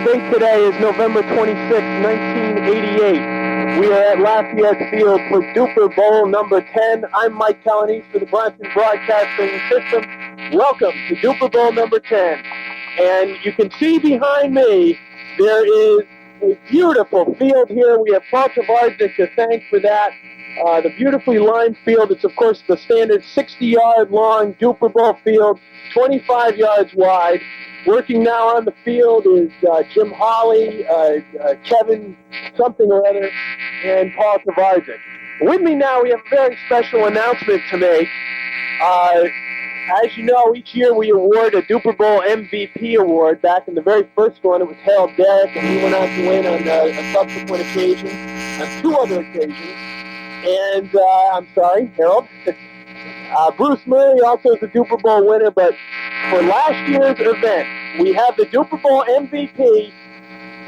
date today is November 26, 1988. We are at Lafayette Field for Dupor Bowl number 10. I'm Mike Colonese for the Brownson Broadcasting System. Welcome to Dupor Bowl number 10. And you can see behind me, there is a beautiful field here. We have Tvardzik to thank for that. The beautifully lined field. It's, of course, the standard 60-yard long Dupor Bowl field, 25 yards wide. Working now on the field is Jim Hawley, Kevin something or other, and Paul Tvardzik. With me now, we have a very special announcement to make. As you know, each year we award a Dupor Bowl MVP award. Back in the very first one, it was Darak, and he went on to win on a subsequent occasion, on two other occasions. And, I'm sorry, Harold. Bruce Murray also is a Dupor Bowl winner, but for last year's event, we have the Dupor Bowl MVP,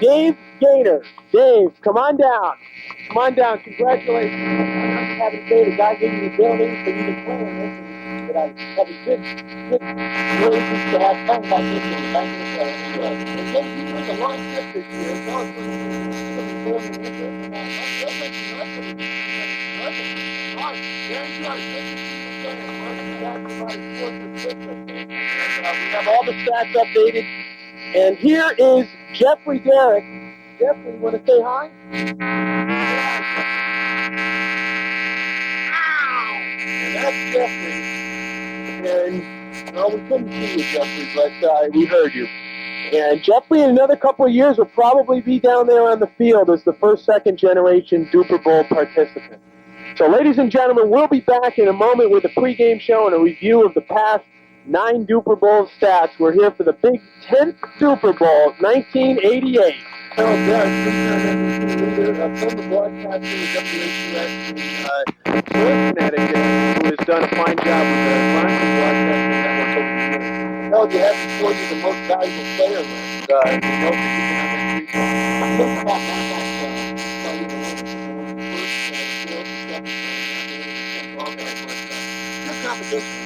Dave Gaynor. Dave, come on down. Come on down. Congratulations. I'm happy to say the guy gave me the building for you to play in this, but I have a good reason to have fun by this year. Back in the and then he was a long trip this year. So it's going to be we have all the stats updated, and here is Jeffrey Darak. Jeffrey, you want to say hi? And that's Jeffrey. And, well, we couldn't see you, Jeffrey, but we heard you. And Jeffrey, in another couple of years, will probably be down there on the field as the first, second generation Dupor Bowl participant. So, ladies and gentlemen, we'll be back in a moment with a pregame show and a review of the past 9 Dupor Bowl stats. We're here for the big 10th Dupor Bowl, 1988. Harold Darak, leader of Brownson Broadcasting Network in Connecticut, who has done a fine job with the Brownson Broadcasting Network over the years. Harold, you have before you the most valuable player list. You know that you can have competition.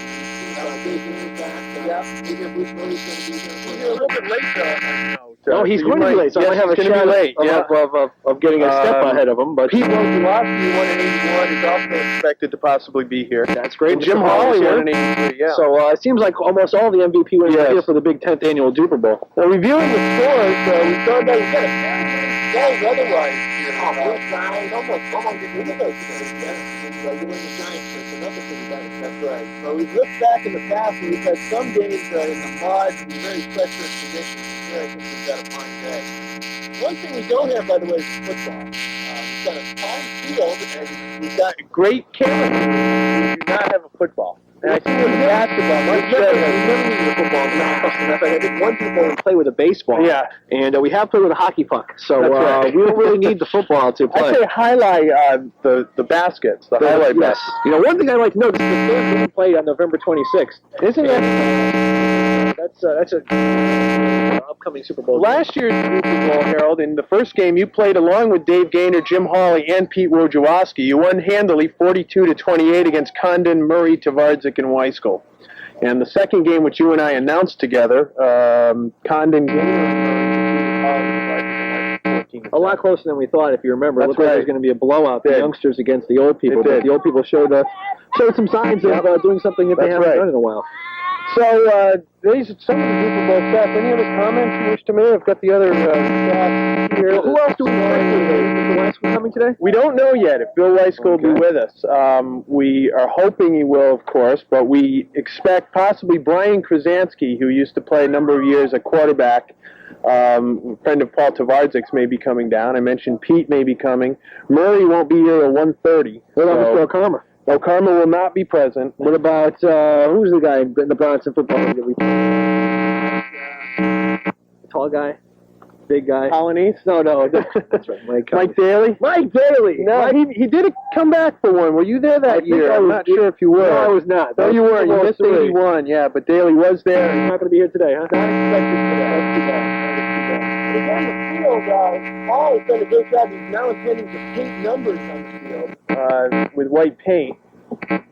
Yeah, maybe Bruce Murray's going to be there. You're a little bit late, though. No, he's going to be late, so I might have a shot of getting a step ahead of him. But Pete Wojciechowski won in 81 is also expected to possibly be here. That's great. And Jim Hawley won in 83, yeah. So it seems like almost all the MVP winners are here for the big 10th annual Dupor Bowl. Well, reviewing the scores, we found out we got a very otherwise here. Almost get rid of those today. You win the Giants, that's another thing about it. That's right. So we've looked back in the past, and we've had some games in the mud and very treacherous conditions. Here, I think we've got a fine day. One thing we don't have, by the way, is football. We've got a fine field, and we've got a great camera. We do not have a football. And I think with basketball, much better. We never need a football. I think one people play with a baseball. Yeah. And we have played with a hockey puck. So we don't really need the football to play. I say highlight the baskets, the highlight baskets. You know, one thing I'd like to know, this is the third game played on November 26th. Isn't it? That's a upcoming Super Bowl. Last year's Super Bowl, Harold, in the first game, you played along with Dave Gaynor, Jim Hawley, and Pete Wojciechowski. You won handily 42-28 against Condon, Murray, Tvardzik, and Weiskell. And the second game, which you and I announced together, Condon, Gaynor, a lot closer than we thought, if you remember. It looked like it was going to be a blowout, the youngsters against the old people. But the old people showed some signs of doing something that they haven't done in a while. So, these are some of the Dupor Bowl stats. Any other comments you wish to make? I've got the other stats here. Well, who else do we play today? Is Mr. Weiskell coming today? We don't know yet if Bill Weiskell will be with us. We are hoping he will, of course, but we expect possibly Brian Krasansky, who used to play a number of years at quarterback. A friend of Paul Tvardzik's may be coming down. I mentioned Pete may be coming. Murray won't be here at 1:30. What about Mr. O'Connor? O'Connor will not be present. What about, who's the guy in the Brownson football league that we play? Tall guy? Big guy? Colonese? No, that's right, Mike Daly? Mike Daly! No, he did come back for one. Were you there that year? I'm not sure if you were. No, I was not. No, you weren't. You missed 81, yeah, but Daly was there. He's not going to be here today, huh? Not expected today. That's too bad. On the field, Paul has done a great job. He's now intending to paint numbers on the field with white paint.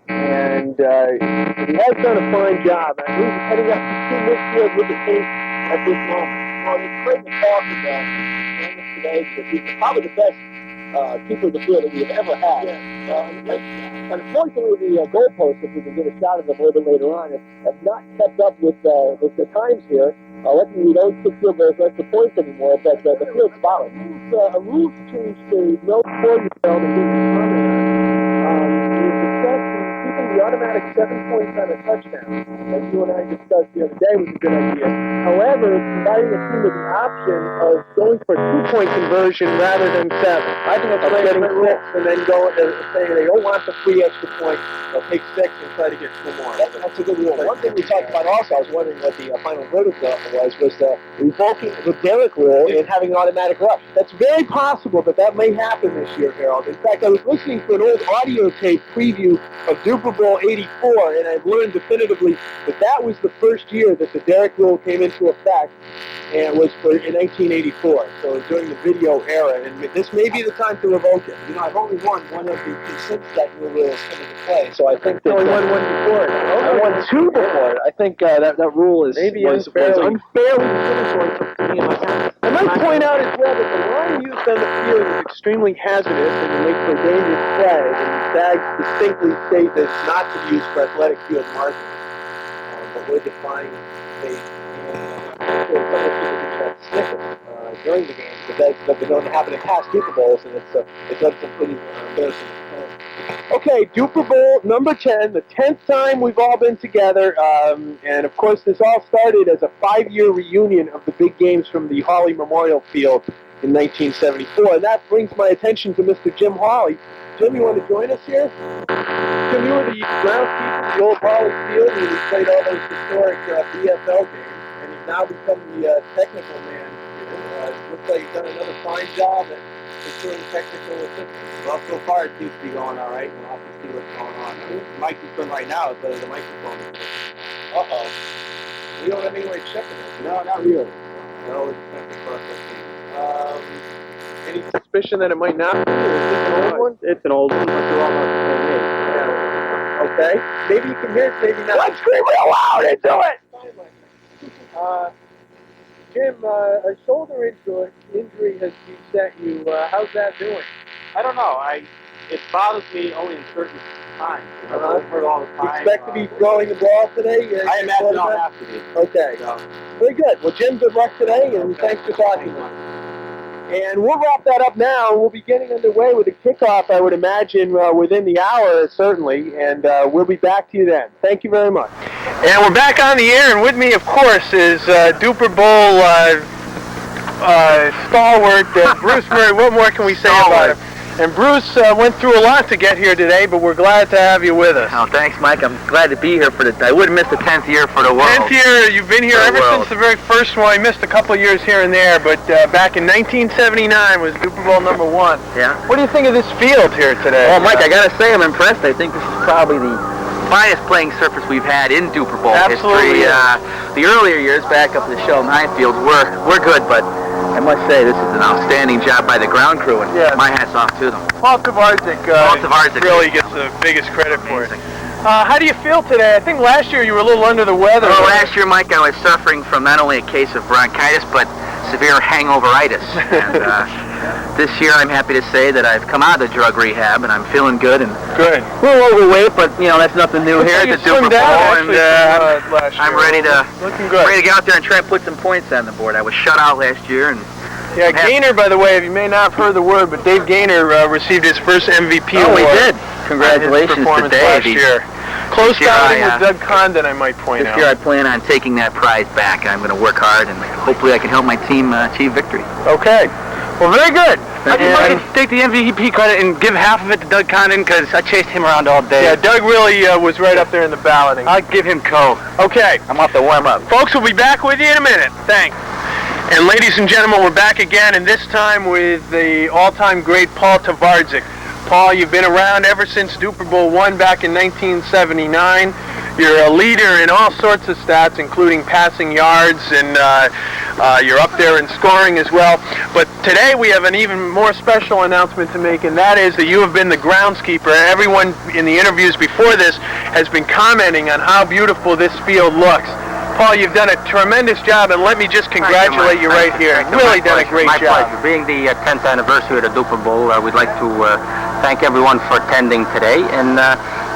And he has done a fine job. He's heading up to midfield with the paint at this moment. Well, it's great to talk about today because he's probably the best keeper of the field that we've ever had. Unfortunately, the goalposts, if we can get a shot of them a little bit later on, have not kept up with the times here. Luckily, we don't kick field goals extra points anymore, but the field's solid. A rules change to no 4-year-old and being the automatic 7 points on a touchdown, as you and I discussed the other day, was a good idea. However, providing a team with the option of going for a 2-point conversion rather than 7. I think that's getting 6 and then going saying they don't want the 3 extra points, they'll take 6 and try to get 2 more. That's a good rule. One thing we talked about also, I was wondering what the final verdict was the revoking the Darak rule and having an automatic rush. That's very possible that may happen this year, Harold. In fact, I was listening to an old audio tape preview of Dupor Bowl 84, and I've learned definitively that was the first year that the Darak rule came into effect, and was in 1984, so during the video era, and this may be the time to revoke it. You know, I've only won one of the since that new rule has come into play, so I think that I won one before. I won 2 before. I think that rule was unfairly discriminatory to me and my parents. I might point out as well that the line used on the field is extremely hazardous and can make for a dangerous play, and tags distinctly state that it's not to be used for athletic field marking. But we're defying state. During the game, but that's been known to happen in past Dupor Bowls, and it's done some pretty embarrassing. Okay, Dupor Bowl number 10, the 10th time we've all been together, and of course this all started as a 5-year reunion of the big games from the Hawley Memorial Field in 1974, and that brings my attention to Mr. Jim Hawley. Jim, you want to join us here? Jim, you were the groundskeeper of the old Hawley Field, and you played all those historic BFL games, and you've now become the technical man. Looks like you've done another fine job at ensuring technical assistance. Well, so far it seems to be going all right, and we'll have to see what's going on. The microphone right now is better than the microphone. Uh-oh. You don't have any way of checking it? No, not really. No, it's technical assistance. Any suspicion that it might not be? Is this an old one? It's an old one, but they're all not the same age. Yeah. Okay. Maybe you can hear it, maybe not. Let's scream real loud into it! Jim, a shoulder injury has beset you. How's that doing? I don't know. It bothers me only in certain times. I've heard all the time. Expect to be throwing the ball today? I imagine I'll have to be. Okay. So. Very good. Well, Jim, good luck today, and thanks for talking to us. And we'll wrap that up now, and we'll be getting underway with the kickoff, I would imagine, within the hour, certainly, and we'll be back to you then. Thank you very much. And we're back on the air, and with me, of course, is Dupor Bowl stalwart Bruce Murray. What more can we say about him? And Bruce went through a lot to get here today, but we're glad to have you with us. Oh, thanks, Mike. I'm glad to be here for I wouldn't miss the 10th year for the world. 10th year, you've been here ever since the very first one. I missed a couple of years here and there, but back in 1979 was Dupor Bowl number 1. Yeah. What do you think of this field here today? Well, Mike, I got to say I'm impressed. I think this is probably the finest playing surface we've had in Dupor Bowl history. The earlier years back up the Shelton fields were good, but I must say this is an outstanding job by the ground crew, and my hat's off to them. Paul Tvardzik really gets the biggest credit for it. How do you feel today? I think last year you were a little under the weather. Well, last year, Mike, I was suffering from not only a case of bronchitis, but severe hangoveritis. And this year I'm happy to say that I've come out of the drug rehab, and I'm feeling good. And good. A little overweight, but, you know, that's nothing new here at the Dupor Bowl. And I'm ready to get out there and try and put some points on the board. I was shut out last year, and yeah, Gaynor, by the way, you may not have heard the word, but Dave Gaynor received his first MVP award. Oh, he did. Congratulations to Dave. Last year. Close outing with Judd Condon, I might point out. This year I plan on taking that prize back, and I'm going to work hard, and hopefully I can help my team achieve victory. Okay. Well, very good. I just want to take the MVP credit and give half of it to Doug Condon because I chased him around all day. Yeah, Doug really was right up there in the balloting. I'll give him co. Okay. I'm off to warm up. Folks, we'll be back with you in a minute. Thanks. And ladies and gentlemen, we're back again, and this time with the all-time great Paul Tvardzik. Paul, you've been around ever since Dupor Bowl 1 back in 1979. You're a leader in all sorts of stats, including passing yards, and you're up there in scoring as well. But today we have an even more special announcement to make, and that is that you have been the groundskeeper. Everyone in the interviews before this has been commenting on how beautiful this field looks. Paul, you've done a tremendous job, and let me just congratulate you right here. Really done a great job. My pleasure. Being the 10th anniversary of the Dupor Bowl, we'd like to thank everyone for attending today, and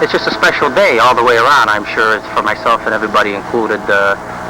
it's just a special day all the way around. I'm sure it's for myself and everybody included.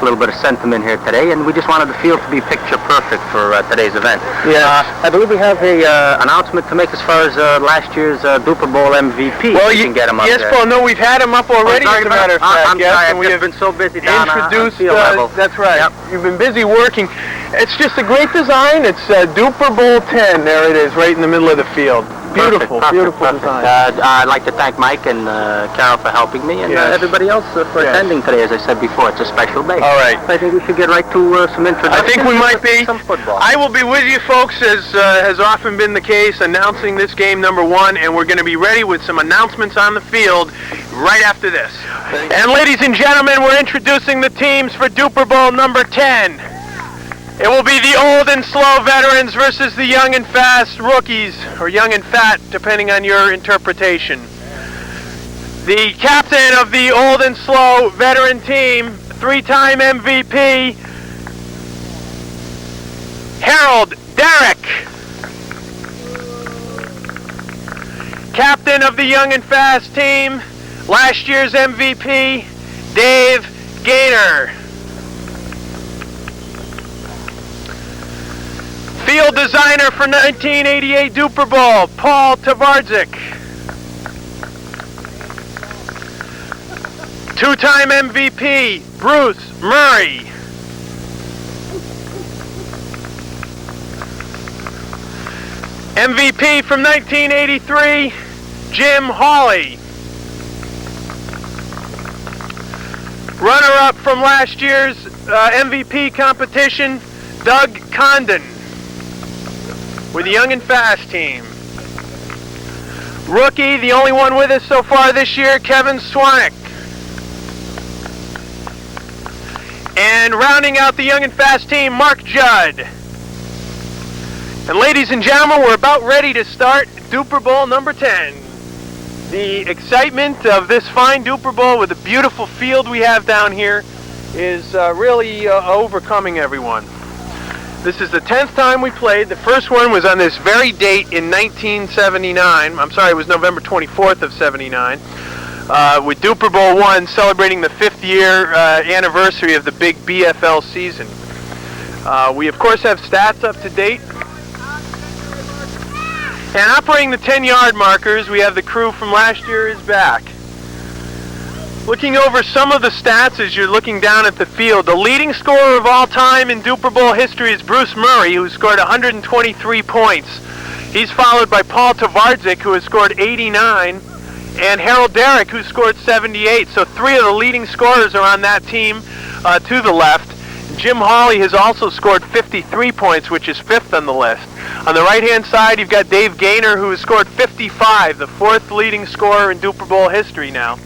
A little bit of sentiment here today, and we just wanted the field to be picture perfect for today's event. Yeah. I believe we have a announcement to make as far as last year's Dupor Bowl MVP. Well, you can get him up yes, there. Paul. No, we've had him up already. As a matter of fact, I'm sorry, I've just been so busy down introduced. On field level. That's right. Yep. You've been busy working. It's just a great design. It's Dupor Bowl 10. There it is, right in the middle of the field. Beautiful, beautiful design. I'd like to thank Mike and Carol for helping me, and everybody else for attending today. As I said before, it's a special day. All right. I think we should get right to some introductions. I think we might be. Some football. I will be with you folks, as has often been the case, announcing this game number 1, and we're going to be ready with some announcements on the field right after this. And ladies and gentlemen, we're introducing the teams for Dupor Bowl number 10. It will be the old and slow veterans versus the young and fast rookies, or young and fat, depending on your interpretation. The captain of the old and slow veteran team, 3-time MVP, Darak. Captain of the young and fast team, last year's MVP, Gaynor. Field designer for 1988 Dupor Bowl, Tvardzik. 2-time MVP, Bruce Murray. MVP from 1983, Jim Hawley. Runner-up from last year's MVP competition, Doug Condon, with the Young and Fast team. Rookie, the only one with us so far this year, Kevin Cwanek. And rounding out the Young and Fast team, Mark Judd. And ladies and gentlemen, we're about ready to start Dupor Bowl number 10. The excitement of this fine Dupor Bowl with the beautiful field we have down here is really overcoming everyone. This is the 10th time we played. The first one was on this very date in 1979. I'm sorry, it was November 24th of 79. With Dupor Bowl 1 celebrating the 5th year anniversary of the big BFL season. We, of course, have stats up to date. And operating the 10-yard markers, we have the crew from last year is back. Looking over some of the stats as you're looking down at the field, the leading scorer of all time in Dupor Bowl history is Bruce Murray, who scored 123 points. He's followed by Paul Tvardzik, who has scored 89, and Darak, who scored 78. So 3 of the leading scorers are on that team to the left. Jim Hawley has also scored 53 points, which is 5th on the list. On the right-hand side, you've got Dave Gaynor, who has scored 55, the 4th leading scorer in Dupor Bowl history now.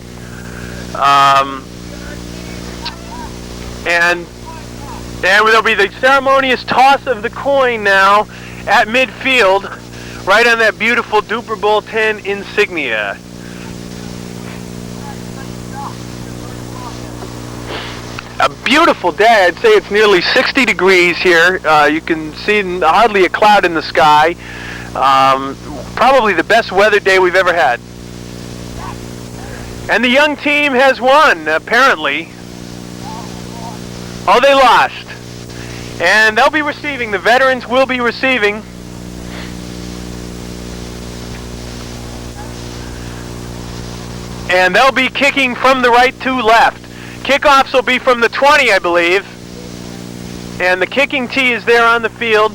And there'll be the ceremonious toss of the coin now at midfield, right on that beautiful Dupor Bowl 10 insignia. A beautiful day. I'd say it's nearly 60 degrees here. You can see hardly a cloud in the sky. Probably the best weather day we've ever had. And the young team has won, apparently. Oh, they lost. And they'll be receiving. The veterans will be receiving. And they'll be kicking from the right to left. Kickoffs will be from the 20, I believe. And the kicking tee is there on the field.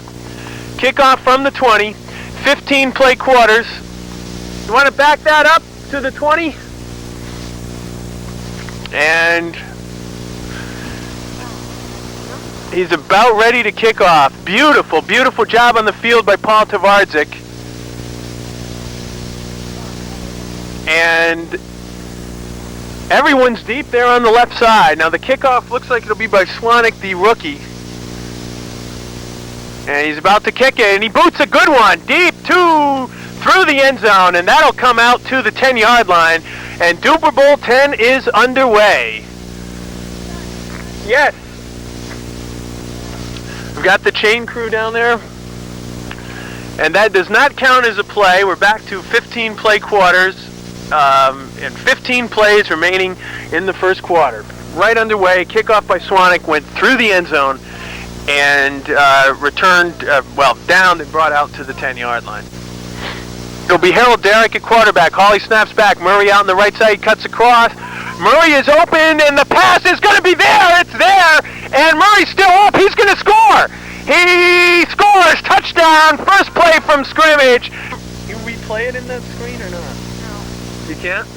Kickoff from the 20. 15 play quarters. You want to back that up to the 20? And he's about ready to kick off. Beautiful, beautiful job on the field by Paul Tvardzik. And everyone's deep there on the left side. Now the kickoff looks like it'll be by Cwanek, the rookie. And he's about to kick it, and he boots a good one. Deep through the end zone, and that'll come out to the 10-yard line. And Dupor Bowl 10 is underway. Yes. We've got the chain crew down there. And that does not count as a play. We're back to 15 play quarters and 15 plays remaining in the first quarter. Right underway, kickoff by Cwanek, went through the end zone and returned, down and brought out to the 10-yard line. It'll be Harold Darak at quarterback. Hawley snaps back. Murray out on the right side, cuts across. Murray is open, and the pass is going to be there. It's there, and Murray's still up. He's going to score. He scores. Touchdown. First play from scrimmage. You replay it in that screen or not? No. You can't?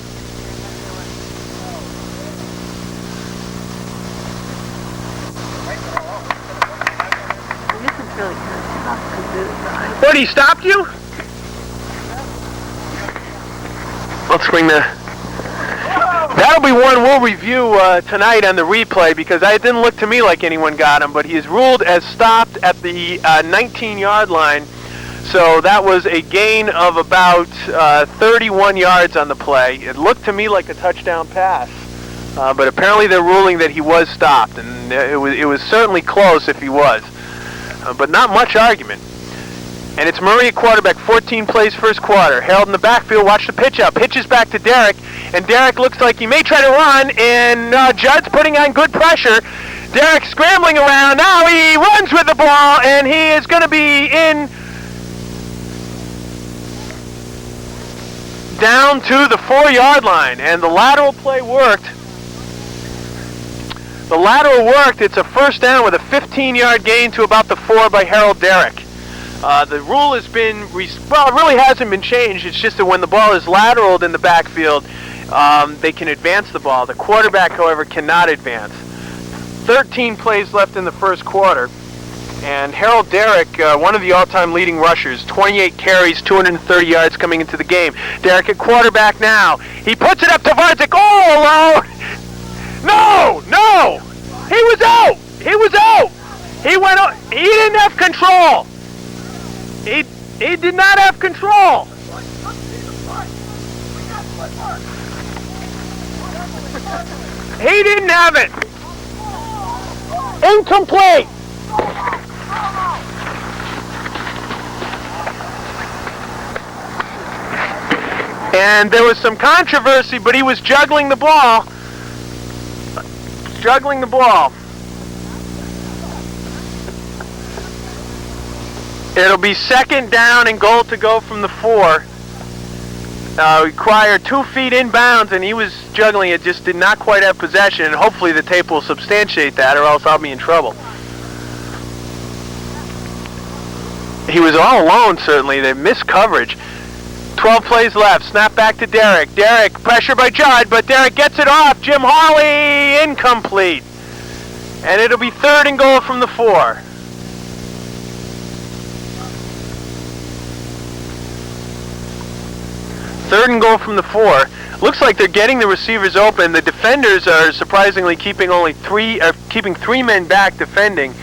This is really kind of tough to do. What, he stopped you? Let's bring that'll be one we'll review tonight on the replay, because it didn't look to me like anyone got him, but he is ruled as stopped at the 19-yard line. So that was a gain of about 31 yards on the play. It looked to me like a touchdown pass, but apparently they're ruling that he was stopped, and it was certainly close if he was, but not much argument. And it's Murray at quarterback, 14 plays first quarter. Harold in the backfield, watch the pitch out. Pitches back to Darak, and Darak looks like he may try to run, and Judd's putting on good pressure. Darak scrambling around. Now he runs with the ball, and he is going to be in down to the 4-yard line, and the lateral play worked. The lateral worked. It's a first down with a 15-yard gain to about the 4 by Harold Darak. The rule has been, it really hasn't been changed. It's just that when the ball is lateraled in the backfield, they can advance the ball. The quarterback, however, cannot advance. 13 plays left in the first quarter. And Harold Darak, one of the all-time leading rushers, 28 carries, 230 yards coming into the game. Darak at quarterback now. He puts it up to Tvardzik. Oh, alone! No! He was out! He was out! He went out. He didn't have control. He did not have control. He didn't have it. Incomplete. And there was some controversy, but he was juggling the ball. It'll be second down and goal to go from the 4. Required 2 feet inbounds, and he was juggling it, just did not quite have possession, and hopefully the tape will substantiate that, or else I'll be in trouble. He was all alone, certainly. They missed coverage. 12 plays left. Snap back to Darak. Darak, pressure by Judd, but Darak gets it off. Jim Hawley, incomplete. And it'll be third and goal from the 4. Third and goal from the 4. Looks like they're getting the receivers open. The defenders are surprisingly keeping 3 men back defending,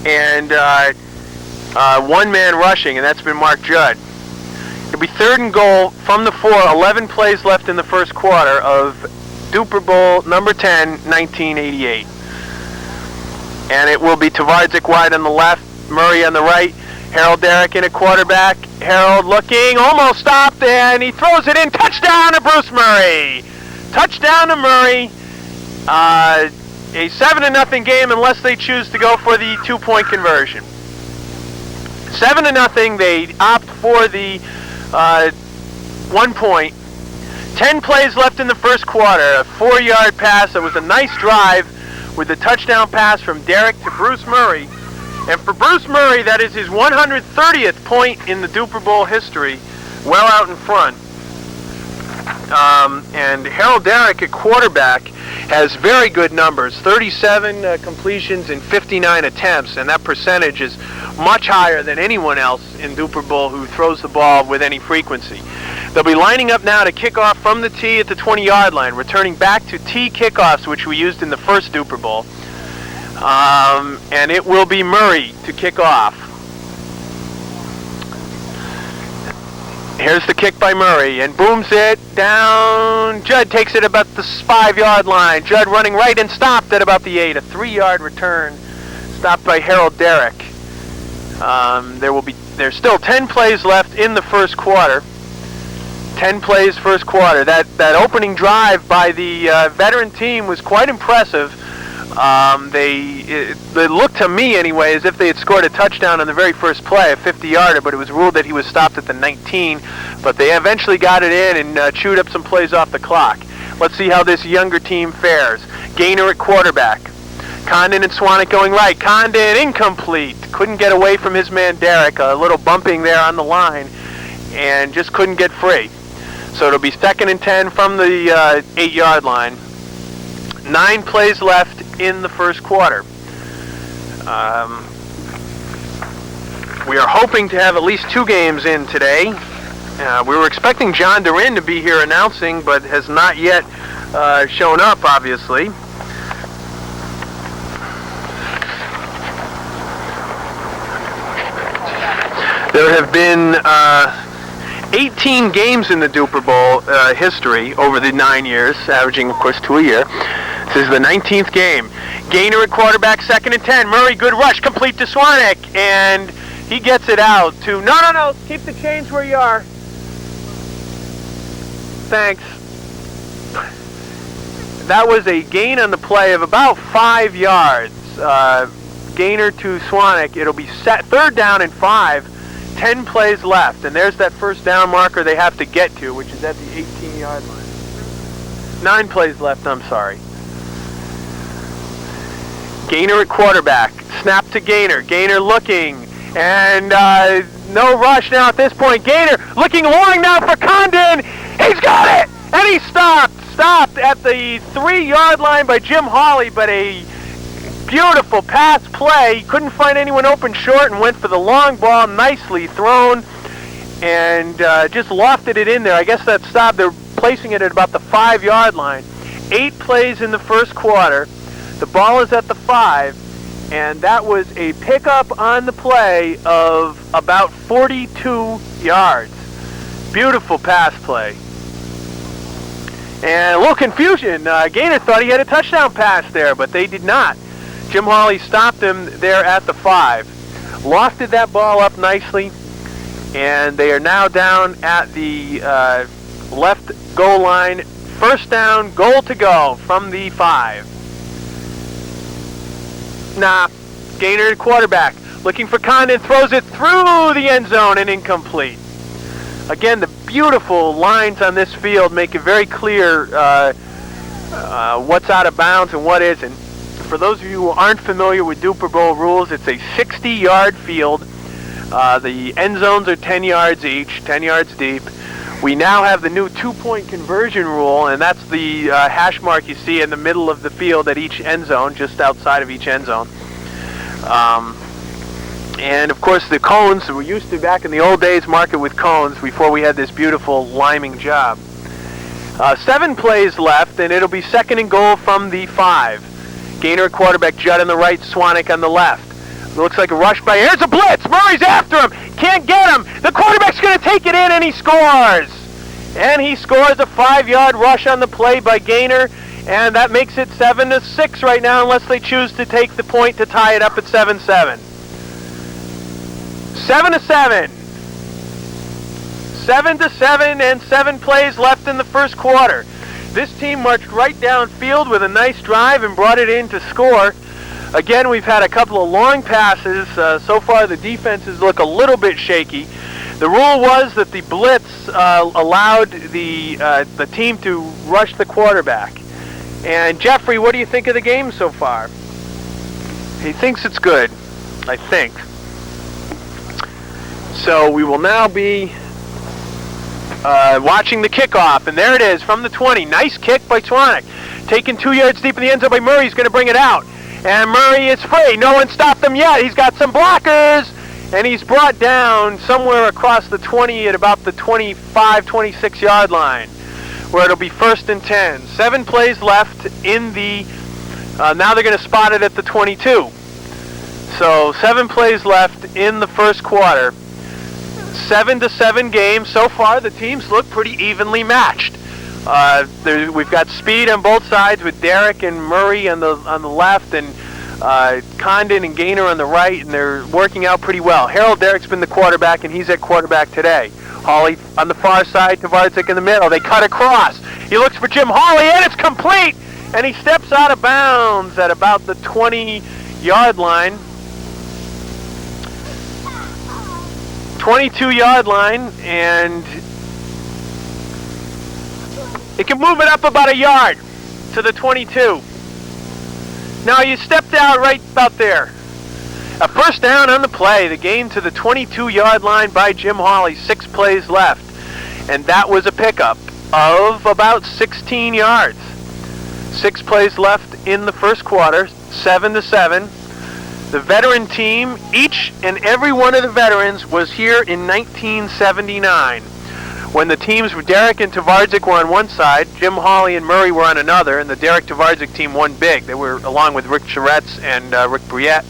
and 1 man rushing, and that's been Mark Judd. It'll be third and goal from the 4. 11 plays left in the first quarter of Dupor Bowl number 10, 1988. And it will be Tvardzik wide on the left, Murray on the right. Harold Darak in at quarterback. Harold looking, almost stopped, and he throws it in. Touchdown to Bruce Murray. Touchdown to Murray. A 7-0 game unless they choose to go for the 2-point conversion. 7-0. They opt for the 1 point. 10 plays left in the first quarter. A 4-yard pass. It was a nice drive with a touchdown pass from Darak to Bruce Murray. And for Bruce Murray, that is his 130th point in the Dupor Bowl history, well out in front. And Harold Darak at quarterback has very good numbers, 37 completions in 59 attempts, and that percentage is much higher than anyone else in Dupor Bowl who throws the ball with any frequency. They'll be lining up now to kick off from the tee at the 20-yard line, returning back to tee kickoffs, which we used in the first Dupor Bowl. And it will be Murray to kick off. here's the kick by Murray, and booms it down. Judd takes it about the 5-yard line. Judd running right and stopped at about the 8. A 3-yard return, stopped by Darak. There's still 10 plays left in the first quarter. 10 plays first quarter. That opening drive by the veteran team was quite impressive. They looked to me anyway as if they had scored a touchdown on the very first play, a 50-yarder, but it was ruled that he was stopped at the 19. But they eventually got it in and chewed up some plays off the clock. Let's see how this younger team fares. Gaynor at quarterback. Condon and Cwanek going right. Condon incomplete. Couldn't get away from his man Darak. A little bumping there on the line and just couldn't get free. So it'll be 2nd and 10 from the 8-yard line. 9 plays left in the first quarter. We are hoping to have at least 2 games in today. We were expecting DaRin to be here announcing, but has not yet shown up, obviously. There have been 18 games in the Dupor Bowl history over the 9 years, averaging, of course, 2 a year. This is the 19th game. Gaynor at quarterback, 2nd and 10. Murray, good rush, complete to Cwanek, and he gets it out to... No, keep the chains where you are. Thanks. That was a gain on the play of about 5 yards. Gaynor to Cwanek. It'll be 3rd down and 5. 10 plays left, and there's that first down marker they have to get to, which is at the 18-yard line. 9 plays left, I'm sorry. Gaynor at quarterback. Snap to Gaynor. Gaynor looking, and no rush now at this point. Gaynor looking long now for Condon. He's got it, and he stopped at the 3-yard line by Jim Hawley, but a beautiful pass play. Couldn't find anyone open short and went for the long ball, nicely thrown, and just lofted it in there. I guess that stop, they're placing it at about the 5-yard line. 8 plays in the first quarter. The ball is at the 5, and that was a pickup on the play of about 42 yards. Beautiful pass play. And a little confusion. Gaynor thought he had a touchdown pass there, but they did not. Jim Hawley stopped him there at the 5. Lofted that ball up nicely, and they are now down at the left goal line. 1st down, goal to go from the 5. Gaynor at quarterback. Looking for Condon, throws it through the end zone and incomplete. Again, the beautiful lines on this field make it very clear what's out of bounds and what isn't. For those of you who aren't familiar with Dupor Bowl rules, it's a 60-yard field. The end zones are 10 yards each, 10 yards deep. We now have the new 2-point conversion rule, and that's the hash mark you see in the middle of the field at each end zone, just outside of each end zone. And of course the cones, we used to back in the old days mark it with cones before we had this beautiful liming job. 7 plays left, and it'll be 2nd and goal from the 5. Gaynor at quarterback, Judd on the right, Cwanek on the left. Looks like a rush by, here's a blitz! Murray's after him! Can't get him! The quarterback's going to take it in, and he scores! And he scores a 5-yard rush on the play by Gaynor, and that makes it 7-6 right now, unless they choose to take the point to tie it up at 7-7. 7-7. 7-7 and 7 plays left in the first quarter. This team marched right downfield with a nice drive and brought it in to score. Again, we've had a couple of long passes. So far, the defenses look a little bit shaky. The rule was that the blitz allowed the team to rush the quarterback. And Jeffrey, what do you think of the game so far? He thinks it's good, I think. So we will now be watching the kickoff, and there it is from the 20. Nice kick by Cwanek. Taken 2 yards deep in the end zone by Murray. He's going to bring it out. And Murray is free. No one stopped him yet. He's got some blockers, and he's brought down somewhere across the 20 at about the 25, 26-yard line, where it'll be 1st and 10. 7 plays left in the, now they're going to spot it at the 22. So 7 plays left in the first quarter. 7-7 game. So far, the teams look pretty evenly matched. We've got speed on both sides with Darak and Murray on the left, and Condon and Gaynor on the right, and they're working out pretty well. Harold Darak's been the quarterback, and he's at quarterback today. Hawley on the far side, Tvardzik in the middle. They cut across. He looks for Jim Hawley, and it's complete! And he steps out of bounds at about the 20-yard line. 22-yard line, and it can move it up about a yard to the 22. Now you stepped out right about there. A first down on the play. The gain to the 22-yard line by Jim Hawley. 6 plays left. And that was a pickup of about 16 yards. 6 plays left in the first quarter. 7-7. The veteran team, each and every one of the veterans was here in 1979. When the teams were Darak and Tvardzik were on one side, Jim Hawley and Murray were on another, and the Darak-Tvardzik team won big. They were along with Rick Charetz and Rick Briette.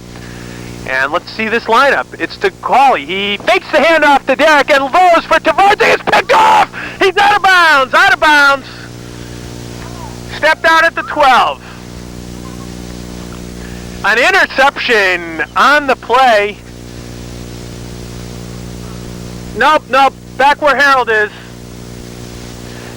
And let's see this lineup. It's to Hawley. He fakes the handoff to Darak and throws for Tvardzik. It's picked off! He's out of bounds! Out of bounds! Stepped out at the 12. An interception on the play. Nope. Back where Harold is.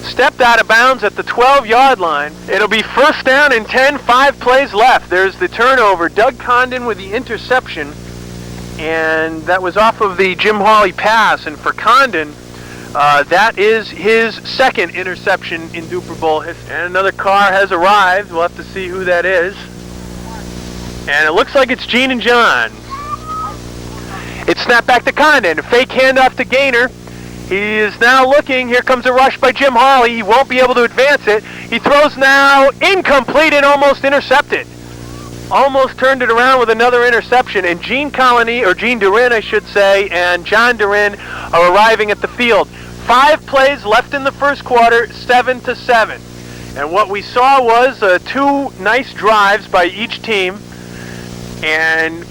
Stepped out of bounds at the 12-yard line. It'll be first down and 10, 5 plays left. There's the turnover. Doug Condon with the interception, and that was off of the Jim Hawley pass. And for Condon, that is his second interception in Dupor Bowl history. And another car has arrived. We'll have to see who that is. And it looks like it's Gene and John. It's snapped back to Condon. A fake handoff to Gaynor. He is now looking. Here comes a rush by Jim Hawley. He won't be able to advance it. He throws now incomplete and almost intercepted. Almost turned it around with another interception. And DaRin, I should say, and John DaRin are arriving at the field. 5 plays left in the first quarter, 7-7. And what we saw was 2 nice drives by each team. And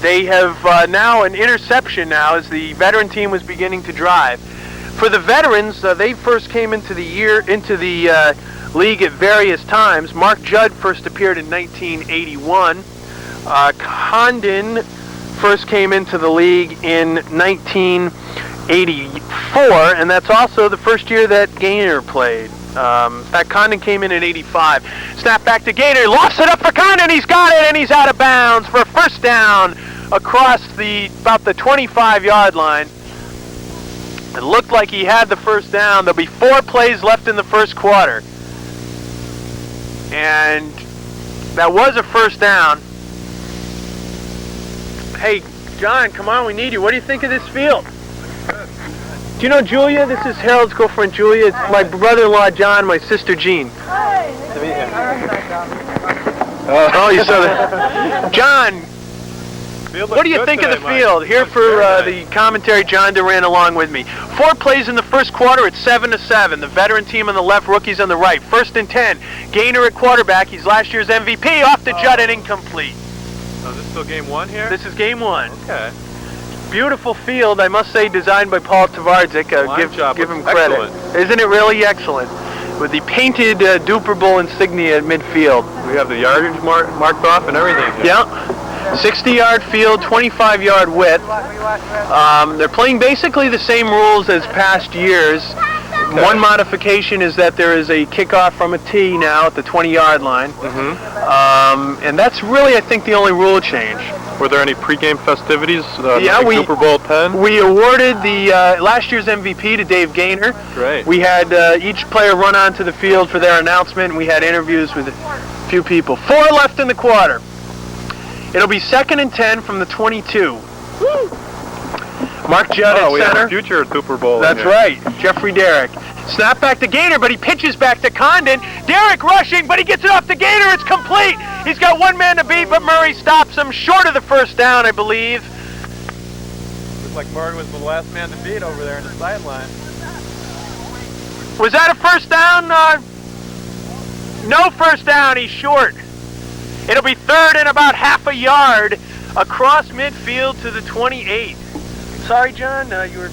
they have now an interception now as the veteran team was beginning to drive. For the veterans, they first came into the league at various times. Mark Judd first appeared in 1981. Condon first came into the league in 1984, and that's also the first year that Gaynor played. In fact, Condon came in 85. Snap back to Gaynor, lofts it up for Condon, he's got it, and he's out of bounds for a first down across about the 25-yard line. It looked like he had the first down. There'll be 4 plays left in the first quarter. And that was a first down. Hey, John, come on, we need you. What do you think of this field? Do you know Julia? This is Harold's girlfriend, Julia. It's my brother-in-law, John, my sister, Jean. Hi. Oh, you saw that. John, what do you think of the field? Here for the commentary, John DaRin along with me. 4 plays in the first quarter at 7-7. The veteran team on the left, rookies on the right. First and 10. Gaynor at quarterback. He's last year's MVP. Off to Judd and incomplete. Oh, is this still game 1 here? This is game 1. Okay. Beautiful field, I must say, designed by Paul Tvardzik. Give him credit. Excellent. Isn't it really excellent? With the painted Dupor Bowl insignia at midfield. We have the yardage marked off and everything. Yeah. 60-yard field, 25-yard width. They're playing basically the same rules as past years. Okay. One modification is that there is a kickoff from a tee now at the 20-yard line. Mm-hmm. And that's really, I think, the only rule change. Were there any pregame festivities? Yeah, like Dupor Bowl 10? We awarded the last year's MVP to Dave Gaynor. Great. We had each player run onto the field for their announcement, and we had interviews with a few people. 4 left in the quarter. It'll be 2nd and 10 from the 22. Mark Judd at we center. have a future Dupor Bowl. That's right, Jeffrey Darak. Snap back to Gaynor, but he pitches back to Condon. Darak rushing, but he gets it off to Gaynor. It's complete. He's got 1 man to beat, but Murray stops him short of the first down, I believe. Looks like Murray was the last man to beat over there in the sideline. Was that a first down? No first down. He's short. It'll be 3rd and about half a yard across midfield to the 28. sorry, John, you were...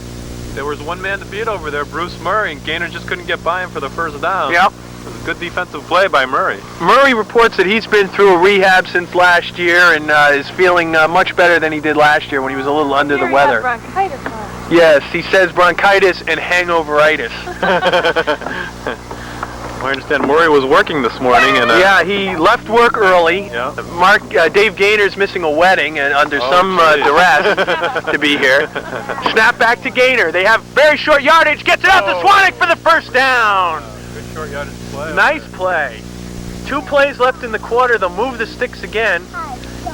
There was one man to beat over there, Bruce Murray, and Gaynor just couldn't get by him for the first down. Yep. It was a good defensive play by Murray. Murray reports that he's been through a rehab since last year and is feeling much better than he did last year when he was a little under the weather. Bronchitis, huh? Yes, he says bronchitis and hangoveritis. I understand Murray was working this morning, and yeah, he left work early. Yeah. Dave Gaynor's missing a wedding and under some duress to be here. Snap back to Gaynor. They have very short yardage. Gets it out to Cwanek for the first down. Good short yardage play. Nice play. 2 plays left in the quarter. They'll move the sticks again,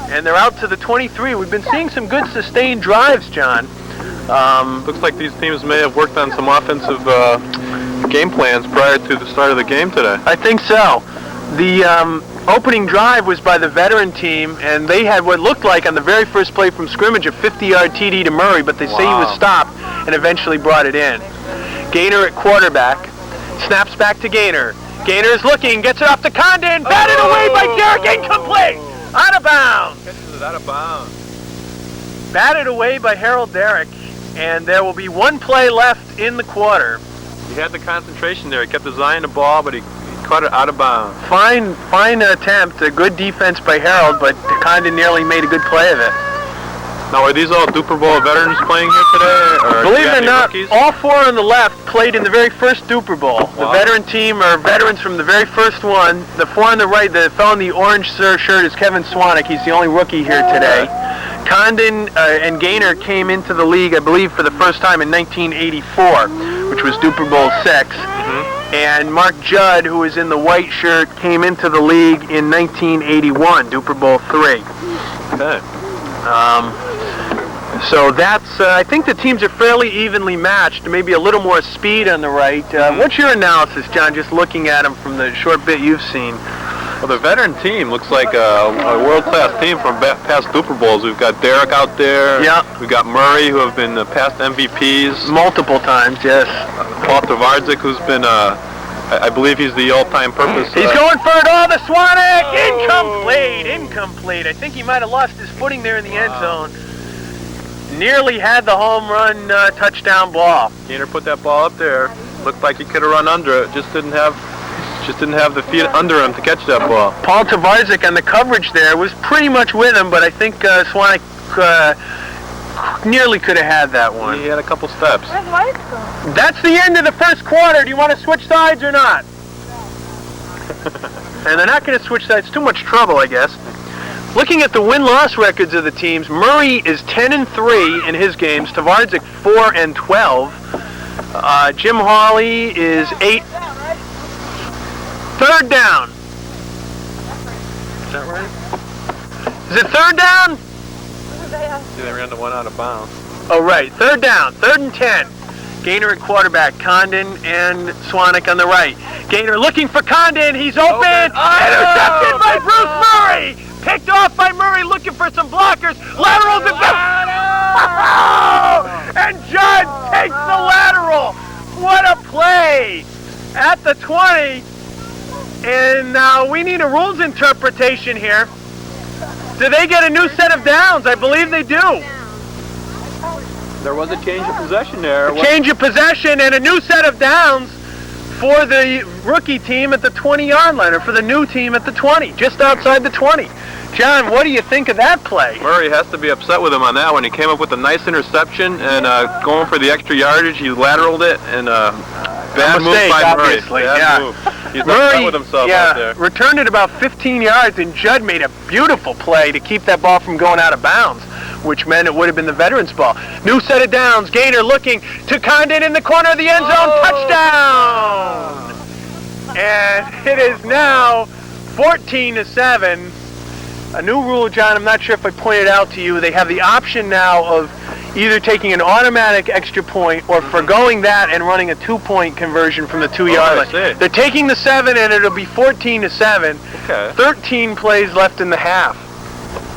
and they're out to the 23. We've been seeing some good sustained drives, John. Looks like these teams may have worked on some offensive game plans prior to the start of the game today. I think so. The opening drive was by the veteran team, and they had what looked like on the very first play from scrimmage a 50-yard TD to Murray, but they say he was stopped and eventually brought it in. Gaynor at quarterback. Snaps back to Gaynor. Gaynor is looking, gets it off to Condon, batted away by Darak, incomplete! Out of bounds! Catches it out of bounds. Batted away by Harold Darak, and there will be 1 play left in the quarter. He had the concentration there. He kept his eye on the ball, but he caught it out of bounds. Fine attempt. A good defense by Harold, but Condon nearly made a good play of it. Now, are these all Dupor Bowl veterans playing here today? Or Believe it or not, rookies? all 4 on the left played in the very first Dupor Bowl. The veteran team are veterans from the very first one. The 4 on the right, the fellow in the orange shirt is Kevin Cwanek. He's the only rookie here today. Condon and Gaynor came into the league, I believe, for the first time in 1984, which was Dupor Bowl 6. And Mark Judd, who is in the white shirt, came into the league in 1981, Dupor Bowl 3. Okay. So that's, I think the teams are fairly evenly matched, maybe a little more speed on the right. What's your analysis, John, just looking at them from the short bit you've seen? Well, the veteran team looks like a world-class team from past Dupor Bowls. We've got Darak out there. Yeah. We've got Murray, who have been past MVPs. Multiple times, yes. Paul Tvardzik, who's been, I believe he's the all-time purpose. He's going for it all, the Cwanek! Incomplete. I think he might have lost his footing there in the end zone. Nearly had the home run touchdown ball. Gaynor put that ball up there. Looked like he could have run under it. Just didn't have the feet under him to catch that ball. Paul Tvardzik on the coverage there was pretty much with him, but I think Cwanek nearly could have had that one. He had a couple steps. Where's lights going? That's the end of the first quarter. Do you want to switch sides or not? And they're not going to switch sides. Too much trouble, I guess. Looking at the win-loss records of the teams, Murray is 10-3 in his games. Tvardzik 4-12. Jim Hawley is 8. Third down. Is that right? Is it third down? See, they ran the one out of bounds. Oh, right. Third down. 3rd and 10. Gaynor at quarterback. Condon and Cwanek on the right. Gaynor looking for Condon. He's open. Intercepted by Bruce Murray. Picked off by Murray, looking for some blockers. Laterals and and Judd takes the lateral. What a play at the 20. And now we need a rules interpretation here. Do they get a new set of downs? I believe they do. There was a change of possession there. Change of possession and a new set of downs for the rookie team at the 20-yard line, or for the new team at the 20, just outside the 20. John, what do you think of that play? Murray has to be upset with him on that one. He came up with a nice interception and going for the extra yardage. He lateraled it, and bad move by Murray. Bad move. He's upset with himself out there. Returned it about 15 yards, and Judd made a beautiful play to keep that ball from going out of bounds, which meant it would have been the veterans' ball. New set of downs. Gaynor looking to Condon in the corner of the end zone. Touchdown! And it is now 14-7. A new rule, John, I'm not sure if I pointed out to you, they have the option now of either taking an automatic extra point or foregoing that and running a 2-point conversion from the 2-yard line. They're taking the 7, and it'll be 14-7. Okay. 13 plays left in the half.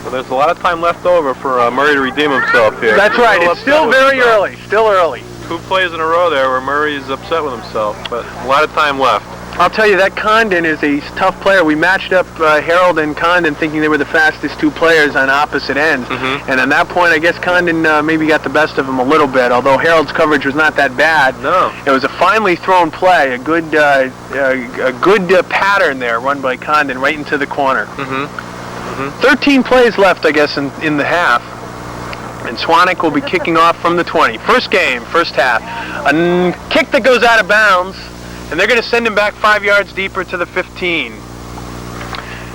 So there's a lot of time left over for Murray to redeem himself here. That's right. It's still very early. Still early. 2 plays in a row there where Murray's upset with himself, but a lot of time left. I'll tell you, that Condon is a tough player. We matched up Harold and Condon thinking they were the fastest two players on opposite ends. And at that point, I guess Condon maybe got the best of him a little bit, although Harold's coverage was not that bad. No. It was a finely thrown play, a good pattern there run by Condon right into the corner. 13 plays left, I guess, in the half. And Cwanek will be kicking off from the 20. First game, first half. A kick that goes out of bounds. And they're going to send him back 5 yards deeper to the 15.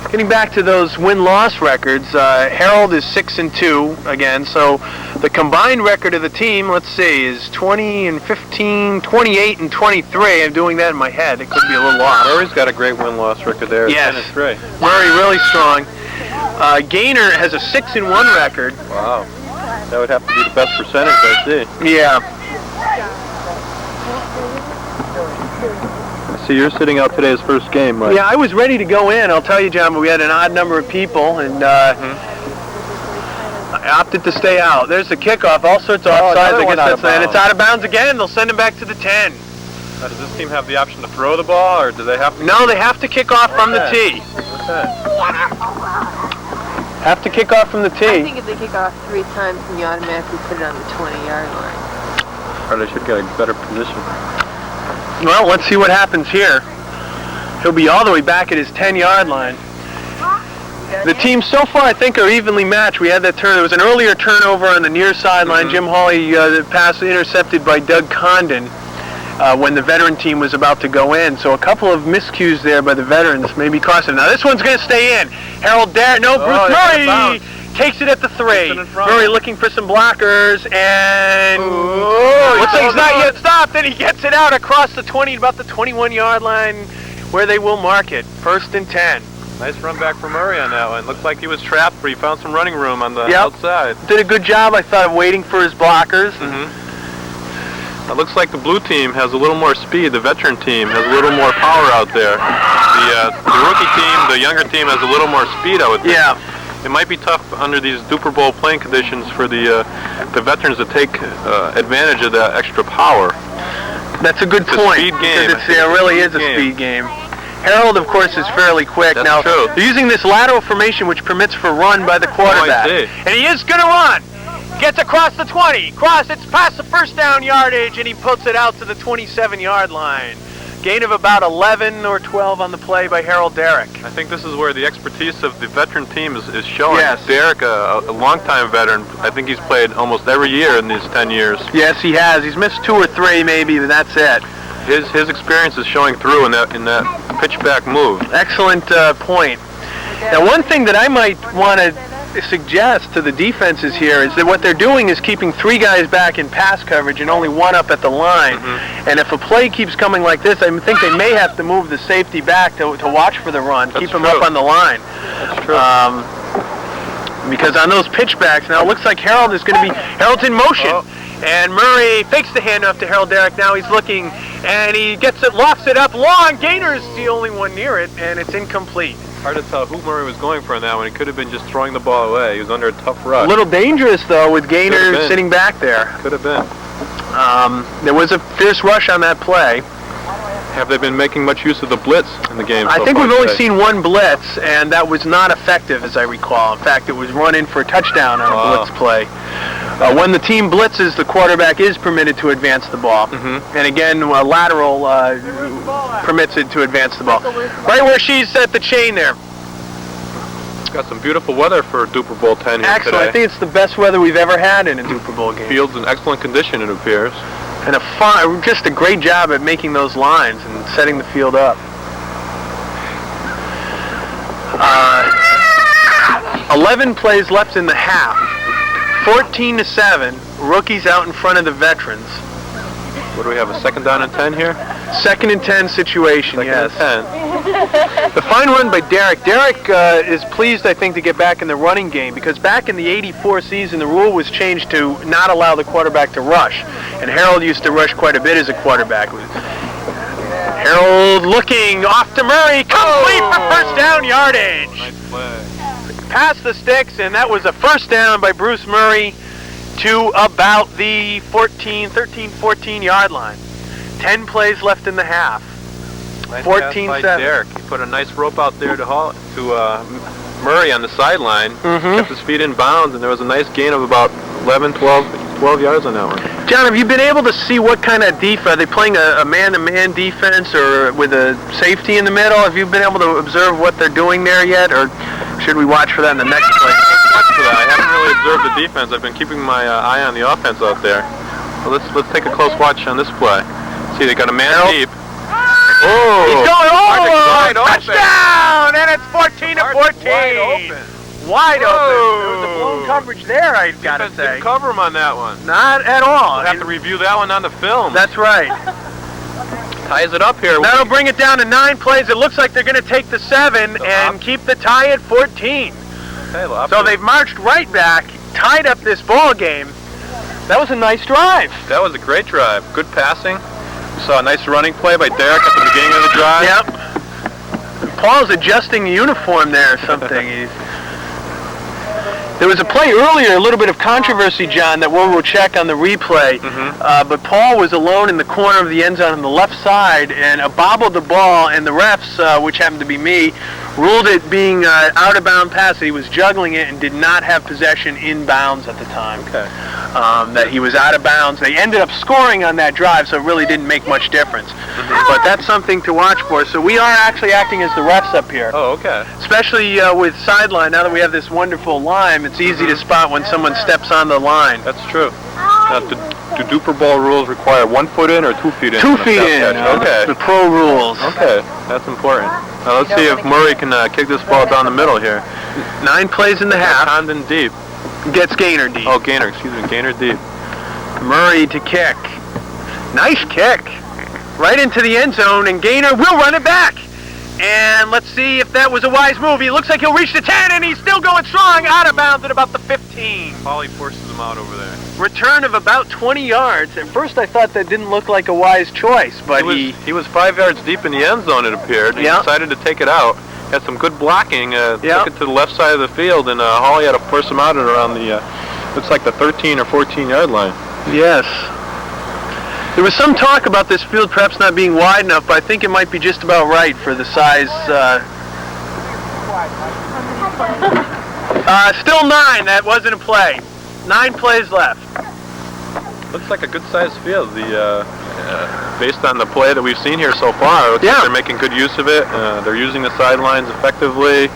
Getting back to those win-loss records, Harold is 6-2 again. So the combined record of the team, let's see, is 20-15, 28-23. I'm doing that in my head. It could be a little off. Murray's got a great win-loss record there. Yes. 10-3. Murray really strong. Gaynor has a 6-1 record. Wow. That would have to be the best percentage I see. Yeah. So you're sitting out today's first game, Mike. Yeah, I was ready to go in, I'll tell you, John, but we had an odd number of people, and I opted to stay out. There's the kickoff, all sorts of offsides. I guess that's and it's out of bounds again. They'll send him back to the 10. Now, does this team have the option to throw the ball, or do they have to? No, they have to kick off from the tee. Have to kick off from the tee. I think if they kick off 3 times, then you automatically put it on the 20-yard line. Or they should get a better position. Well, let's see what happens here. He'll be all the way back at his 10-yard line. The teams so far, I think, are evenly matched. We had that turn. There was an earlier turnover on the near sideline. Jim Hawley, the pass intercepted by Doug Condon when the veteran team was about to go in. So a couple of miscues there by the veterans, maybe costing. Now this one's going to stay in. Harold Darak, no, Bruce Murray takes it at the 3. Murray looking for some blockers, and looks like he's not yet stopped, and he gets it out across the 20, about the 21-yard line, where they will mark it. 1st and 10. Nice run back for Murray on that one. Looked like he was trapped, but he found some running room on the outside. Did a good job, I thought, of waiting for his blockers. It looks like the blue team has a little more speed. The veteran team has a little more power out there. The rookie team, the younger team, has a little more speed, I would think. Yeah. It might be tough under these Dupor Bowl playing conditions for the veterans to take advantage of that extra power. That's a good point. Because it really is a speed game. Harold, of course, is fairly quick. That's now, true. They're using this lateral formation, which permits for run by the quarterback. And he is going to run. Gets across the 20. It's past the first down yardage, and he puts it out to the 27-yard line. Gain of about 11 or 12 on the play by Harold Darak. I think this is where the expertise of the veteran team is showing. Yes. Darak, a longtime veteran, I think he's played almost every year in these 10 years. Yes, he has. He's missed 2 or 3 maybe, but that's it. His experience is showing through in that pitchback move. Excellent point. Now, one thing that I might want to suggest to the defenses here is that what they're doing is keeping 3 guys back in pass coverage and only 1 up at the line. And if a play keeps coming like this, I think they may have to move the safety back to watch for the run, keep him up on the line. That's true. Because on those pitchbacks, now it looks like Harold's in motion. And Murray fakes the handoff to Harold Darak. Now he's looking, and he lofts it up long. Gaynor's the only one near it, and it's incomplete. Hard to tell who Murray was going for on that one. He could have been just throwing the ball away. He was under a tough rush. A little dangerous, though, with Gaynor sitting back there. Could have been. There was a fierce rush on that play. Have they been making much use of the blitz in the game? I think we've only seen 1 blitz, and that was not effective, as I recall. In fact, it was run in for a touchdown on a blitz play. When the team blitzes, the quarterback is permitted to advance the ball. And again, lateral permits it to advance the ball. Right where she's at the chain there. Got some beautiful weather for Dupor Bowl 10 here Excellent. today. I think it's the best weather we've ever had in a Dupor Bowl game. Field's in excellent condition, it appears. And just a great job at making those lines and setting the field up. 11 plays left in the half. 14-7. Rookies out in front of the veterans. What do we have, a 2nd down and 10 here? 2nd and 10 situation, yes. 2nd and 10. The fine run by Darak. Darak is pleased, I think, to get back in the running game because back in the '84 season, the rule was changed to not allow the quarterback to rush. And Harold used to rush quite a bit as a quarterback. Harold looking off to Murray, complete for 1st down yardage. Nice play. Past the sticks, and that was a 1st down by Bruce Murray to about the 13, 14 yard line. 10 plays left in the half. Nice 14-7. pass by Darak. He put a nice rope out there to Murray on the sideline. Kept his feet in bounds, and there was a nice gain of about 11, 12 yards on that one. John, have you been able to see what kind of defense? Are they playing a man-to-man defense or with a safety in the middle? Have you been able to observe what they're doing there yet, or should we watch for that in the next play? I haven't really observed the defense. I've been keeping my eye on the offense out there. Well, let's take a close watch on this play. See, they got a man deep. Oh! He's going wide open. Touchdown! And it's 14-14. Wide open. There was a blown coverage there, I gotta say. Didn't cover him on that one. Not at all. I'll have to review that one on the film. That's right. Ties it up here. That'll bring it down to 9 plays. It looks like they're going to take the 7 and keep the tie at 14. Okay, so they've marched right back, tied up this ball game. That was a nice drive. That was a great drive. Good passing. We saw a nice running play by Darak at the beginning of the drive. Yep. Paul's adjusting the uniform there or something. There was a play earlier, a little bit of controversy, John, that we'll check on the replay. But Paul was alone in the corner of the end zone on the left side and bobbled the ball, and the refs, which happened to be me, ruled it being out-of-bound pass. He was juggling it and did not have possession in bounds at the time. Okay. That he was out of bounds. They ended up scoring on that drive, so it really didn't make much difference. But that's something to watch for. So we are actually acting as the refs up here. Oh, okay. Especially with sideline. Now that we have this wonderful line, it's easy to spot when someone steps on the line. That's true. Now, do Dupor Bowl rules require 1 foot in or 2 feet in? 2 feet in. Okay. The pro rules. Okay, that's important. Now let's see if Murray can kick this ball down the middle here. 9 plays in the half. Condon deep. Gets Gaynor deep. Oh, Gaynor, excuse me, Gaynor deep. Murray to kick. Nice kick. Right into the end zone, and Gaynor will run it back. And let's see if that was a wise move. He looks like he'll reach the 10, and he's still going strong, out of bounds at about the 15. Hawley forces him out over there. Return of about 20 yards. At first I thought that didn't look like a wise choice, but he was 5 yards deep in the end zone, it appeared. He decided to take it out. Had some good blocking, took it to the left side of the field, and Hawley had to force him out at around the, looks like the 13 or 14 yard line. Yes. There was some talk about this field perhaps not being wide enough, but I think it might be just about right for the size. Still 9, that wasn't a play. 9 plays left. Looks like a good-sized field. Based on the play that we've seen here so far, it looks like they're making good use of it. They're using the sidelines effectively.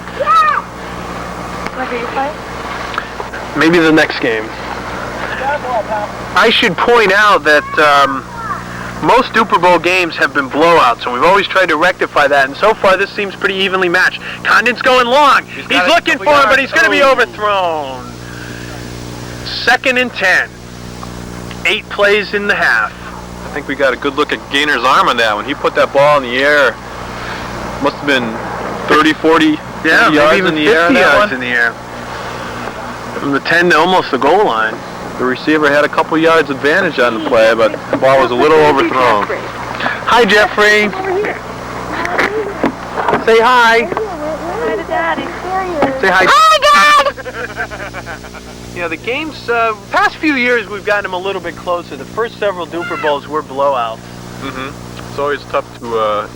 Maybe the next game. I should point out that most Dupor Bowl games have been blowouts, and we've always tried to rectify that, and so far this seems pretty evenly matched. Condon's going long. He's looking for him, but he's going to be overthrown. 2nd and 10. 8 plays in the half. I think we got a good look at Gaynor's arm on that one. He put that ball in the air. Must have been 30, 40 yards even in the 50 air. yards in the air. From the 10 to almost the goal line. The receiver had a couple yards advantage on the play, but the ball was a little overthrown. Hi, Jeffrey. Say hi. Hi to Daddy. Say hi. Hi, Dad! The games, past few years we've gotten them a little bit closer. The first several Dupor Bowls were blowouts. It's always tough to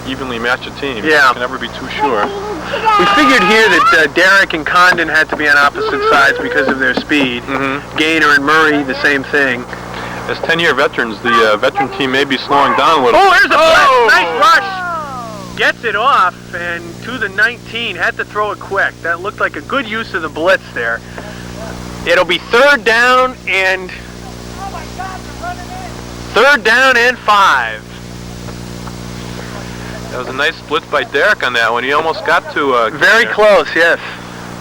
evenly match a team. Yeah. You can never be too sure. We figured here that Darak and Condon had to be on opposite sides because of their speed. Gaynor and Murray, the same thing. As 10-year veterans, the veteran team may be slowing down a little. Oh, there's a blitz! Nice rush! Gets it off, and to the 19, had to throw it quick. That looked like a good use of the blitz there. It'll be 3rd down and... 3rd down and 5. That was a nice blitz by Darak on that one. He almost got to... Very close, yes.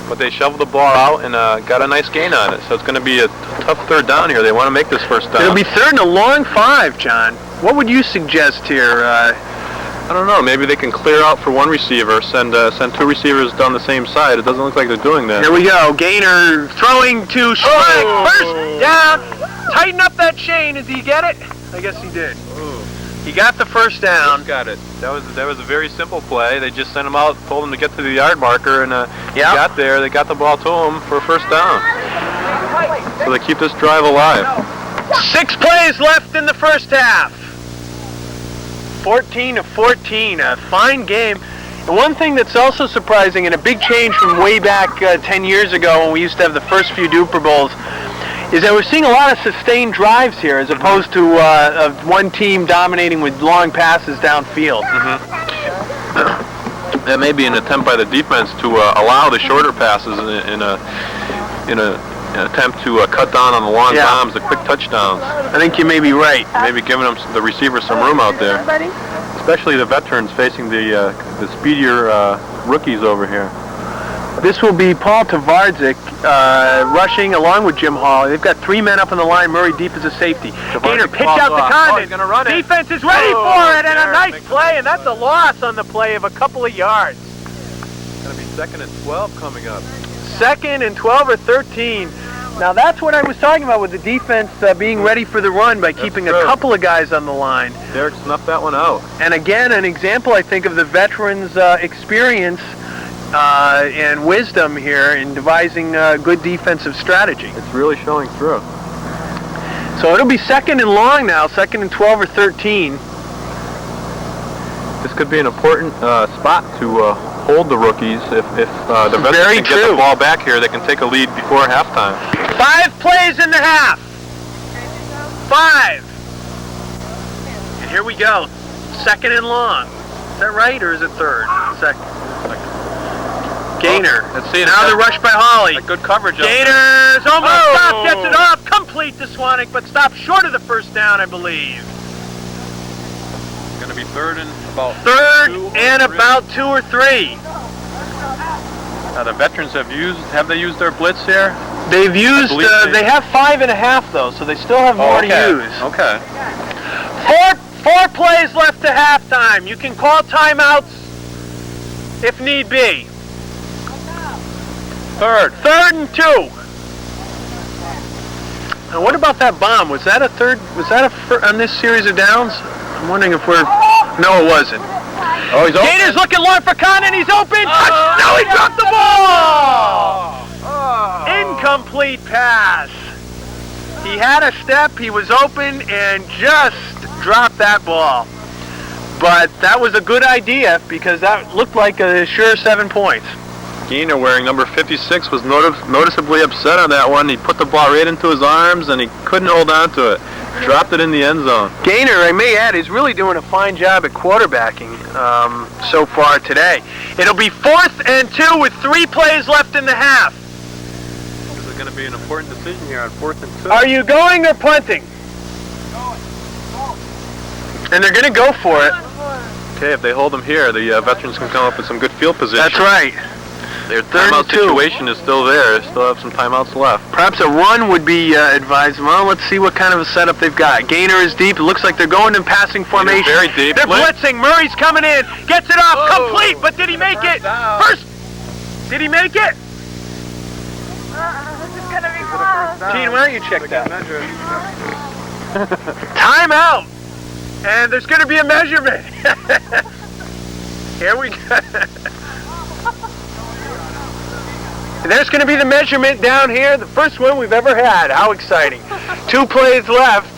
But they shoveled the ball out and got a nice gain on it. So it's going to be a tough 3rd down here. They want to make this 1st down. It'll be 3rd and a long 5, John. What would you suggest here? I don't know. Maybe they can clear out for 1 receiver, send 2 receivers down the same side. It doesn't look like they're doing that. Here we go. Gaynor throwing to Cwanek. 1st down. Tighten up that chain. Did he get it? I guess he did. He got the 1st down. Got it. That was a very simple play. They just sent him out, told him to get to the yard marker, and he got there. They got the ball to him for a 1st down. So they keep this drive alive. 6 plays left in the 1st half. 14-14, a fine game. And one thing that's also surprising, and a big change from way back 10 years ago when we used to have the first few Dupor Bowls, is that we're seeing a lot of sustained drives here as opposed to one team dominating with long passes downfield. That may be an attempt by the defense to allow the shorter passes in an attempt to cut down on the long bombs, the quick touchdowns. I think you may be right. Maybe giving them the receivers some room out there, especially the veterans facing the speedier rookies over here. This will be Tvardzik rushing along with Jim Hawley. They've got 3 men up on the line. Murray deep as a safety. Gaynor pitch out to Condon. He's gonna run it. Defense is ready for it, and a nice play, and that's a loss on the play of a couple of yards. It's going to be 2nd and 12 coming up. 2nd and 12 or 13. Now that's what I was talking about with the defense being ready for the run by keeping a couple of guys on the line. Darak snuffed that one out. And again, an example, I think, of the veterans' experience and wisdom here in devising good defensive strategy. It's really showing through. So it'll be 2nd and long now, 2nd and 12 or 13. This could be an important spot to hold the rookies. If the veterans can get the ball back here, they can take a lead before halftime. 5 plays in the half. 5. And here we go. 2nd and long. Is that right, or is it 3rd? 2nd. Gaynor. Let's see. Now the rush by Hawley. Good coverage. Gaynor's almost stopped, gets it off, complete to Cwanek, but stopped short of the first down, I believe. It's going to be 3rd and about 2 or 3. Now the veterans have they used their blitz here? They've used, they have 5.5 though, so they still have more to use. Okay. 4 plays left to halftime. You can call timeouts if need be. 3rd and 2. Now what about that bomb? Was that a third? Was that on this series of downs? I'm wondering if we're... No, it wasn't. Oh, he's open. Gaynor's looking long for Condon. He's open. No, he dropped the ball. Incomplete pass. He had a step. He was open and just dropped that ball. But that was a good idea because that looked like a sure 7 points. Gaynor, wearing number 56, was noticeably upset on that one. He put the ball right into his arms, and he couldn't hold on to it. Dropped it in the end zone. Gaynor, I may add, is really doing a fine job at quarterbacking so far today. It'll be 4th and 2 with 3 plays left in the half. This is going to be an important decision here on 4th and 2. Are you going or punting? And they're going to go for it. Okay, if they hold them here, the veterans can come up with some good field position. That's right. Their timeout situation is still there. They still have some timeouts left. Perhaps a run would be advised. Well, let's see what kind of a setup they've got. Gaynor is deep. It looks like they're going in passing formation. Very deep. They're blitzing. Murray's coming in. Gets it off. Complete. But did he make it? First. Did he make it? This is going to be close. Gene, why don't you check that? Timeout. And there's going to be a measurement. Here we go. There's going to be the measurement down here, the first one we've ever had. How exciting. 2 plays left.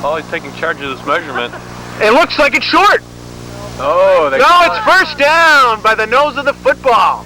Oh, he's taking charge of this measurement. It looks like it's short. Oh, no, it's first down by the nose of the football.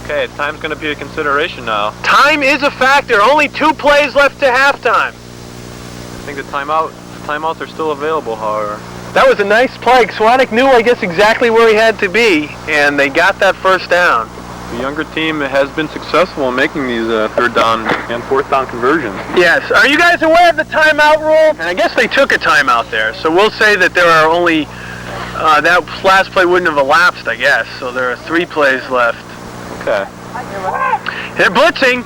Okay, time's going to be a consideration now. Time is a factor. Only 2 plays left to halftime. I think the timeouts are still available, however. That was a nice play. Cwanek knew, I guess, exactly where he had to be, and they got that first down. The younger team has been successful in making these 3rd down and 4th down conversions. Yes. Are you guys aware of the timeout rule? And I guess they took a timeout there, so we'll say that there are only, that last play wouldn't have elapsed, I guess, so there are 3 plays left. Okay. They're blitzing.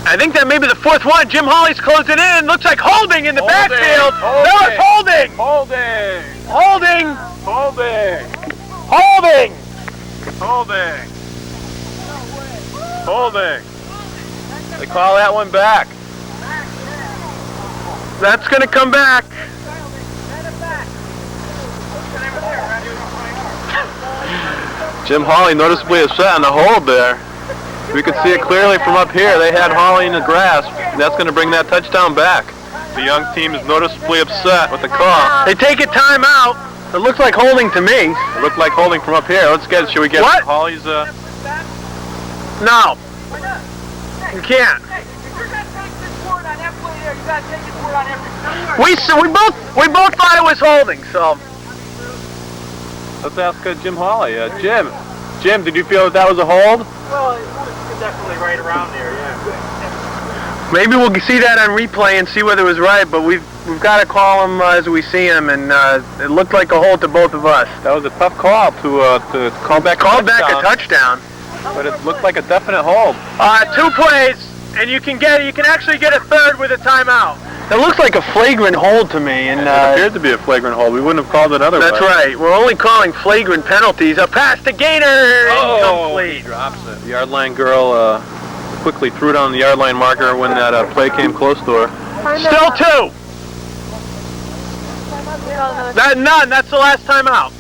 I think that may be the 4th one. Jim Hawley's closing in. Looks like holding in the backfield. No, it's holding. Holding. Holding. Holding. Holding. Holding. Holding. They call that one back. That's going to come back. Jim Hawley noticeably upset on the hold there. We could see it clearly from up here. They had Hawley in the grasp. That's going to bring that touchdown back. The young team is noticeably upset with the call. They take a timeout. It looks like holding to me. It looked like holding from up here. Should we get what? Hawley's? No. You can't. We both thought it was holding, so. Let's ask Jim Hawley. Jim, did you feel that was a hold? Well, it's definitely right around there, yeah. Maybe we'll see that on replay and see whether it was right, but we've got to call him as we see him, and it looked like a hold to both of us. That was a tough call to call back. Call back a touchdown. But it looked like a definite hold. 2 plays, and you can actually get a third with a timeout. It looks like a flagrant hold to me, and it appeared to be a flagrant hold. We wouldn't have called it otherwise. That's right. We're only calling flagrant penalties. A pass to Gaynor. Incomplete. He drops it. The yard line girl quickly threw down the yard line marker when that play came close to her. Still 2. None. That's the last timeout.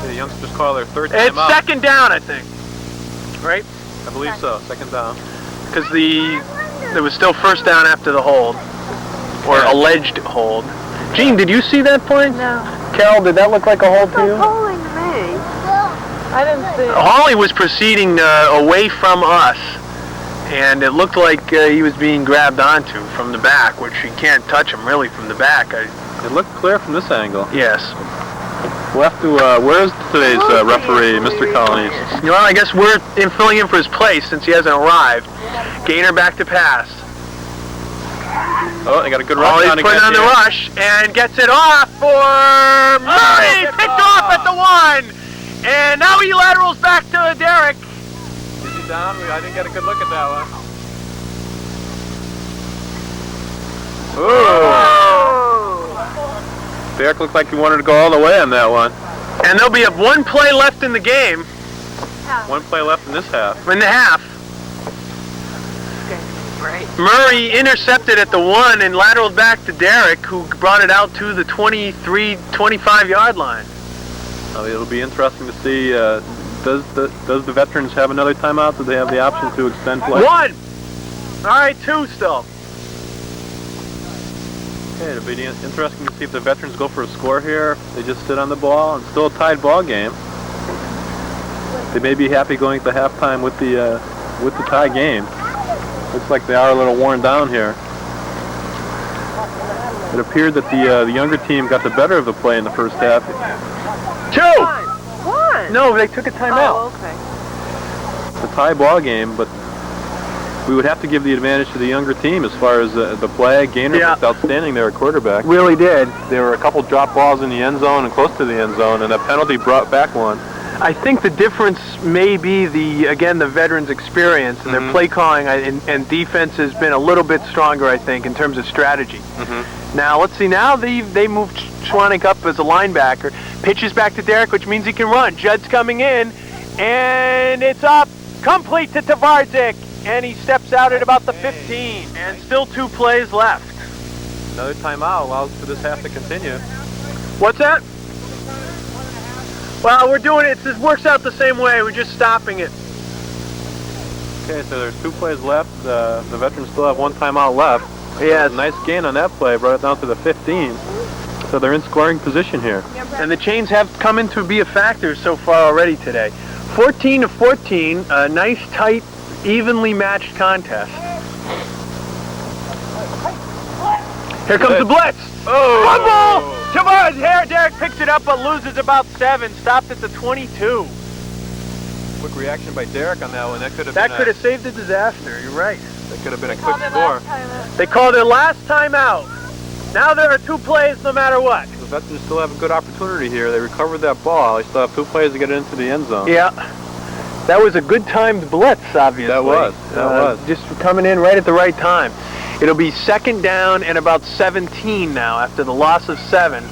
The youngsters call their third timeout. It's second down, I think. Right? I believe so. Second down. Because there was still first down after the hold, or alleged hold. Gene, did you see that play? No. Carol, did that look like a hold to you? It's holding to me. I didn't see it. Hawley was proceeding away from us, and it looked like he was being grabbed onto from the back, which you can't touch him really from the back. It looked clear from this angle. Yes. We'll have to, where's today's referee, Mr. Colonese? Well, I guess we're filling in for his place since he hasn't arrived. Gaynor back to pass. Oh, they got a good rush on again. Putting on the rush and gets it off for Murray. Picked off at the 1. And now he laterals back to Darak. Is he down? I didn't get a good look at that one. Darak looked like he wanted to go all the way on that one. And there'll be 1 play left in the game. 1 play left in this half. In the half. Great. Murray intercepted at the 1 and lateraled back to Darak, who brought it out to the 23, 25-yard line. It'll be interesting to see, does the veterans have another timeout? Do they have the option to extend play? 1! All right, 2 still. Okay, it'll be interesting to see if the veterans go for a score here. They just sit on the ball. It's still a tied ball game. They may be happy going to halftime with the tie game. Looks like they are a little worn down here. It appeared that the younger team got the better of the play in the first half. 2! 1. No, they took a timeout. Oh, okay. It's a tie ball game, but we would have to give the advantage to the younger team as far as the play. Gaynor looked outstanding there at quarterback. Really did. There were a couple drop balls in the end zone and close to the end zone, and that penalty brought back one. I think the difference may be the veterans' experience and their play calling and defense has been a little bit stronger, I think, in terms of strategy. Now, let's see. Now they moved Cwanek up as a linebacker. Pitches back to Darak, which means he can run. Judd's coming in, and it's up. Complete to Tvardzik, and he steps out at about the 15. And still 2 plays left. Another timeout allows for this half to continue. What's that? Well, we're doing it. It works out the same way. We're just stopping it. Okay, so there's 2 plays left. The veterans still have 1 timeout left. Yes. Nice gain on that play. Brought it down to the 15. So they're in scoring position here. And the chains have come in to be a factor so far already today. 14-14, a nice, tight, evenly matched contest. Here comes the blitz. Fumble! Darak picks it up but loses about 7. Stopped at the 22. Quick reaction by Darak on that one. That could have saved the disaster. You're right. That could have been a quick score. They called it last time out. Now there are 2 plays no matter what. The veterans still have a good opportunity here. They recovered that ball. They still have 2 plays to get it into the end zone. Yeah. That was a good timed blitz, obviously. That was. Just coming in right at the right time. It'll be second down and about 17 now after the loss of 7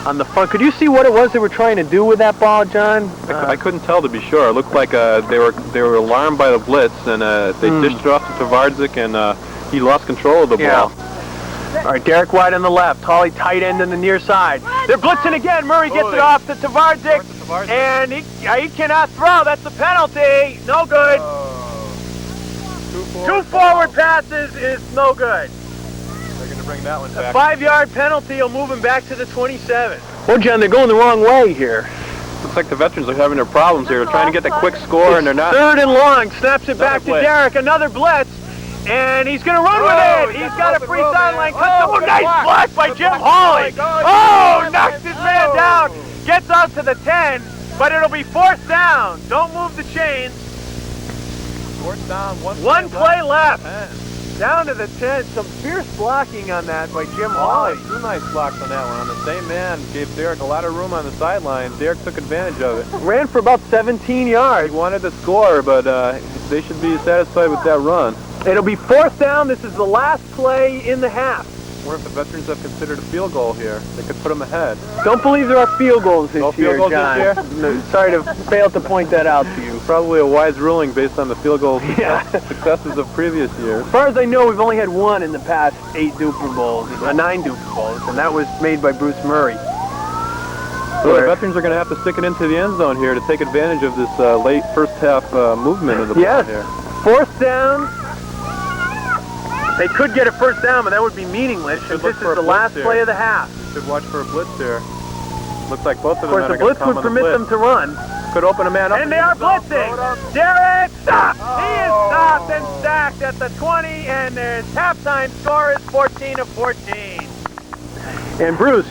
on the front. Could you see what it was they were trying to do with that ball, John? I couldn't tell, to be sure. It looked like they were alarmed by the blitz, and they dished it off to Tvardzik, and he lost control of the ball. All right, Darak wide on the left. Hawley tight end on the near side. They're blitzing again. Murray gets it off to Tvardzik, and he cannot throw. That's a penalty. No good. 2-4 2 forward passes is no good. They're going to bring that one A back. 5-yard penalty will move him back to the 27. Well, John, they're going the wrong way here. Looks like the veterans are having their problems here. They're trying to get the quick score, and they're not. 3rd and long. Snaps it back to blitz. Darak. Another blitz. And he's going to run with it. He's got a free sideline. Nice block by Jim Hawley. Oh, knocks his man down. Gets out to the 10, but it'll be 4th down. Don't move the chains. 4th down, one play left. Down to the 10. Some fierce blocking on that by Jim Hawley. 2 nice blocks on that one. On the same man, gave Darak a lot of room on the sideline. Darak took advantage of it. Ran for about 17 yards. He wanted to score, but they should be satisfied with that run. It'll be 4th down. This is the last play in the half. I wonder if the veterans have considered a field goal here. They could put them ahead. Don't believe there are field goals this No year, field goals John. this No, sorry to fail to point that out to you. Probably a wise ruling based on the field goal successes of previous years. As far as I know, we've only had one in the past 8 Dupor Bowls, 9 Dupor Bowls, and that was made by Bruce Murray. So the veterans are going to have to stick it into the end zone here to take advantage of this late first half movement of the ball here. 4th down. They could get a 1st down, but that would be meaningless. This is the last play of the half. Should watch for a blitz here. Looks like both of them Of course, the blitz would permit them to run. Could open a man up. And they are blitzing. Darak stopped. He is stopped and sacked at the 20, and their halftime score is 14-14. And Bruce,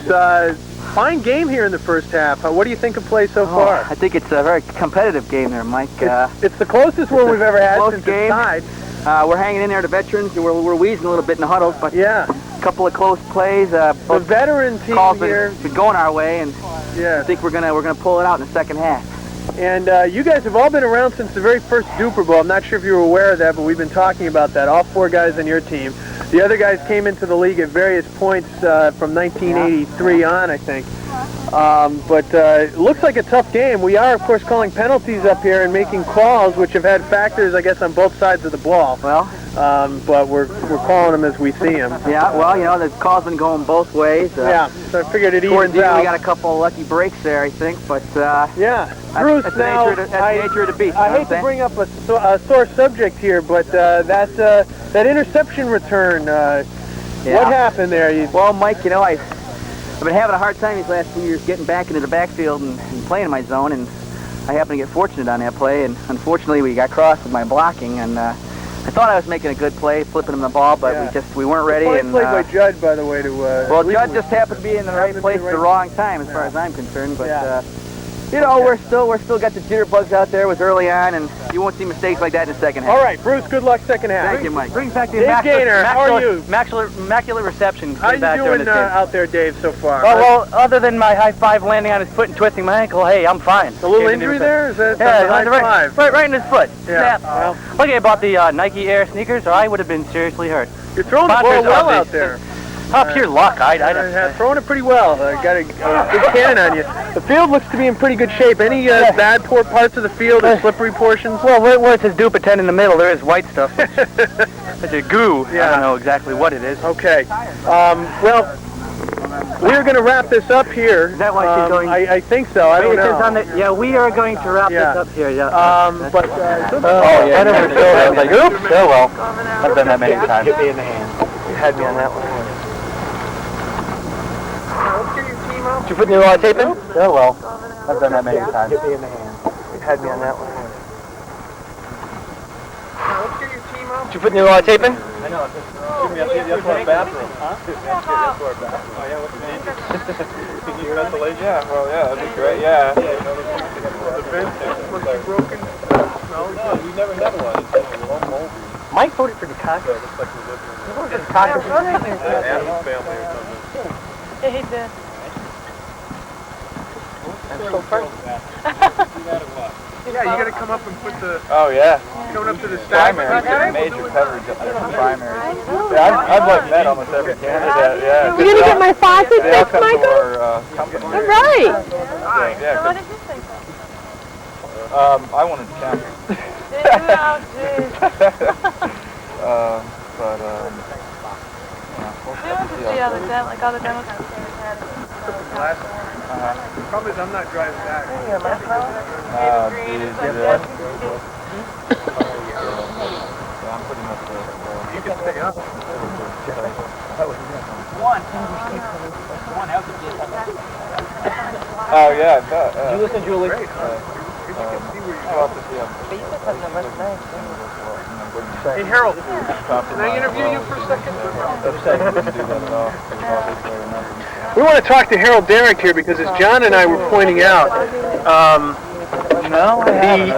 fine game here in the first half. What do you think of play so far? I think it's a very competitive game there, Mike. It's the closest one we've ever had since it's tied. We're hanging in there, the veterans. We're wheezing a little bit in the huddles, but yeah, a couple of close plays. The veteran team here been going our way, and I think we're gonna pull it out in the second half. And you guys have all been around since the very first Dupor Bowl. I'm not sure if you were aware of that, but we've been talking about that. All 4 guys on your team. The other guys came into the league at various points from 1983 on, I think. But it looks like a tough game. We are, of course, calling penalties up here and making calls, which have had factors, I guess, on both sides of the ball. Well, but we're calling them as we see them. Yeah, well, you know, the call's been going both ways. Yeah, so I figured it evens out. We got a couple of lucky breaks there, I think, but yeah, Bruce, that's now the nature of the beast. I hate to bring up a sore subject here, but that interception return. What happened there? Well, Mike, you know, I've been having a hard time these last few years getting back into the backfield and playing in my zone, and I happened to get fortunate on that play, and unfortunately we got crossed with my blocking, and I thought I was making a good play, flipping him the ball, but we weren't ready. And played by Judd, by the way, to well, Judd just happened to be in the right place at the wrong time, as far as I'm concerned. But you know, we're still got the jitterbugs out there. It was early on, and you won't see mistakes like that in the second half. All right, Bruce. Good luck second half. Thank you, Mike. Brings back the Dave Gaynor, how are you? immaculate reception. How you doing out there, Dave, so far? Well, other than my high five landing on his foot and twisting my ankle, hey, I'm fine. A little injury there? Is that high five? Right in his foot. Yeah. Well, look, I bought the Nike Air sneakers, or I would have been seriously hurt. You're throwing the ball well out there. Pure luck. I'd throwing it pretty well. Got a good cannon on you. The field looks to be in pretty good shape. Any bad, poor parts of the field or slippery portions? Well, where it says Dupa 10 in the middle, there is white stuff. It's a goo. Yeah. I don't know exactly what it is. Okay. Well, we're going to wrap this up here. Is that what you're going? I think so. I don't know. Yeah, we are going to wrap this up here. Yeah. But I was like, oops. Oh well. I've done that many times. Hit me in the hand. You had me on that one. Did you put new tape in? Oh well. I've done that many times. Hit me in the hand. You had me on that one. Did you put new tape in? I know. Give me a bathroom. Huh? Oh yeah, what's the name? Can you ventilation? Yeah. Well, yeah, that'd be great. Yeah. The vent must be broken. No, we never had one. It's all moldy. Mike voted for the cock. Yeah, it looks like we live in He voted for the cock. Adam's family or something. Yeah, he did. I'm so first. Yeah, you got to come up and put the... Oh, yeah. Coming up to the stack. Primaries, major coverage up there for primaries. Yeah, I've like met almost every candidate, yeah. You're going to get my faucet They all fixed, come to Michael? our company. All right. Yeah, So what did you think? I wanted to count. But, We went to see other demos, like other demos. The problem is I'm not driving back. I'm pretty Oh yeah, I bet. Did you listen, Julie? Hey Harold, can I interview you for a second? We want to talk to Harold Darak here because, as John and I were pointing out,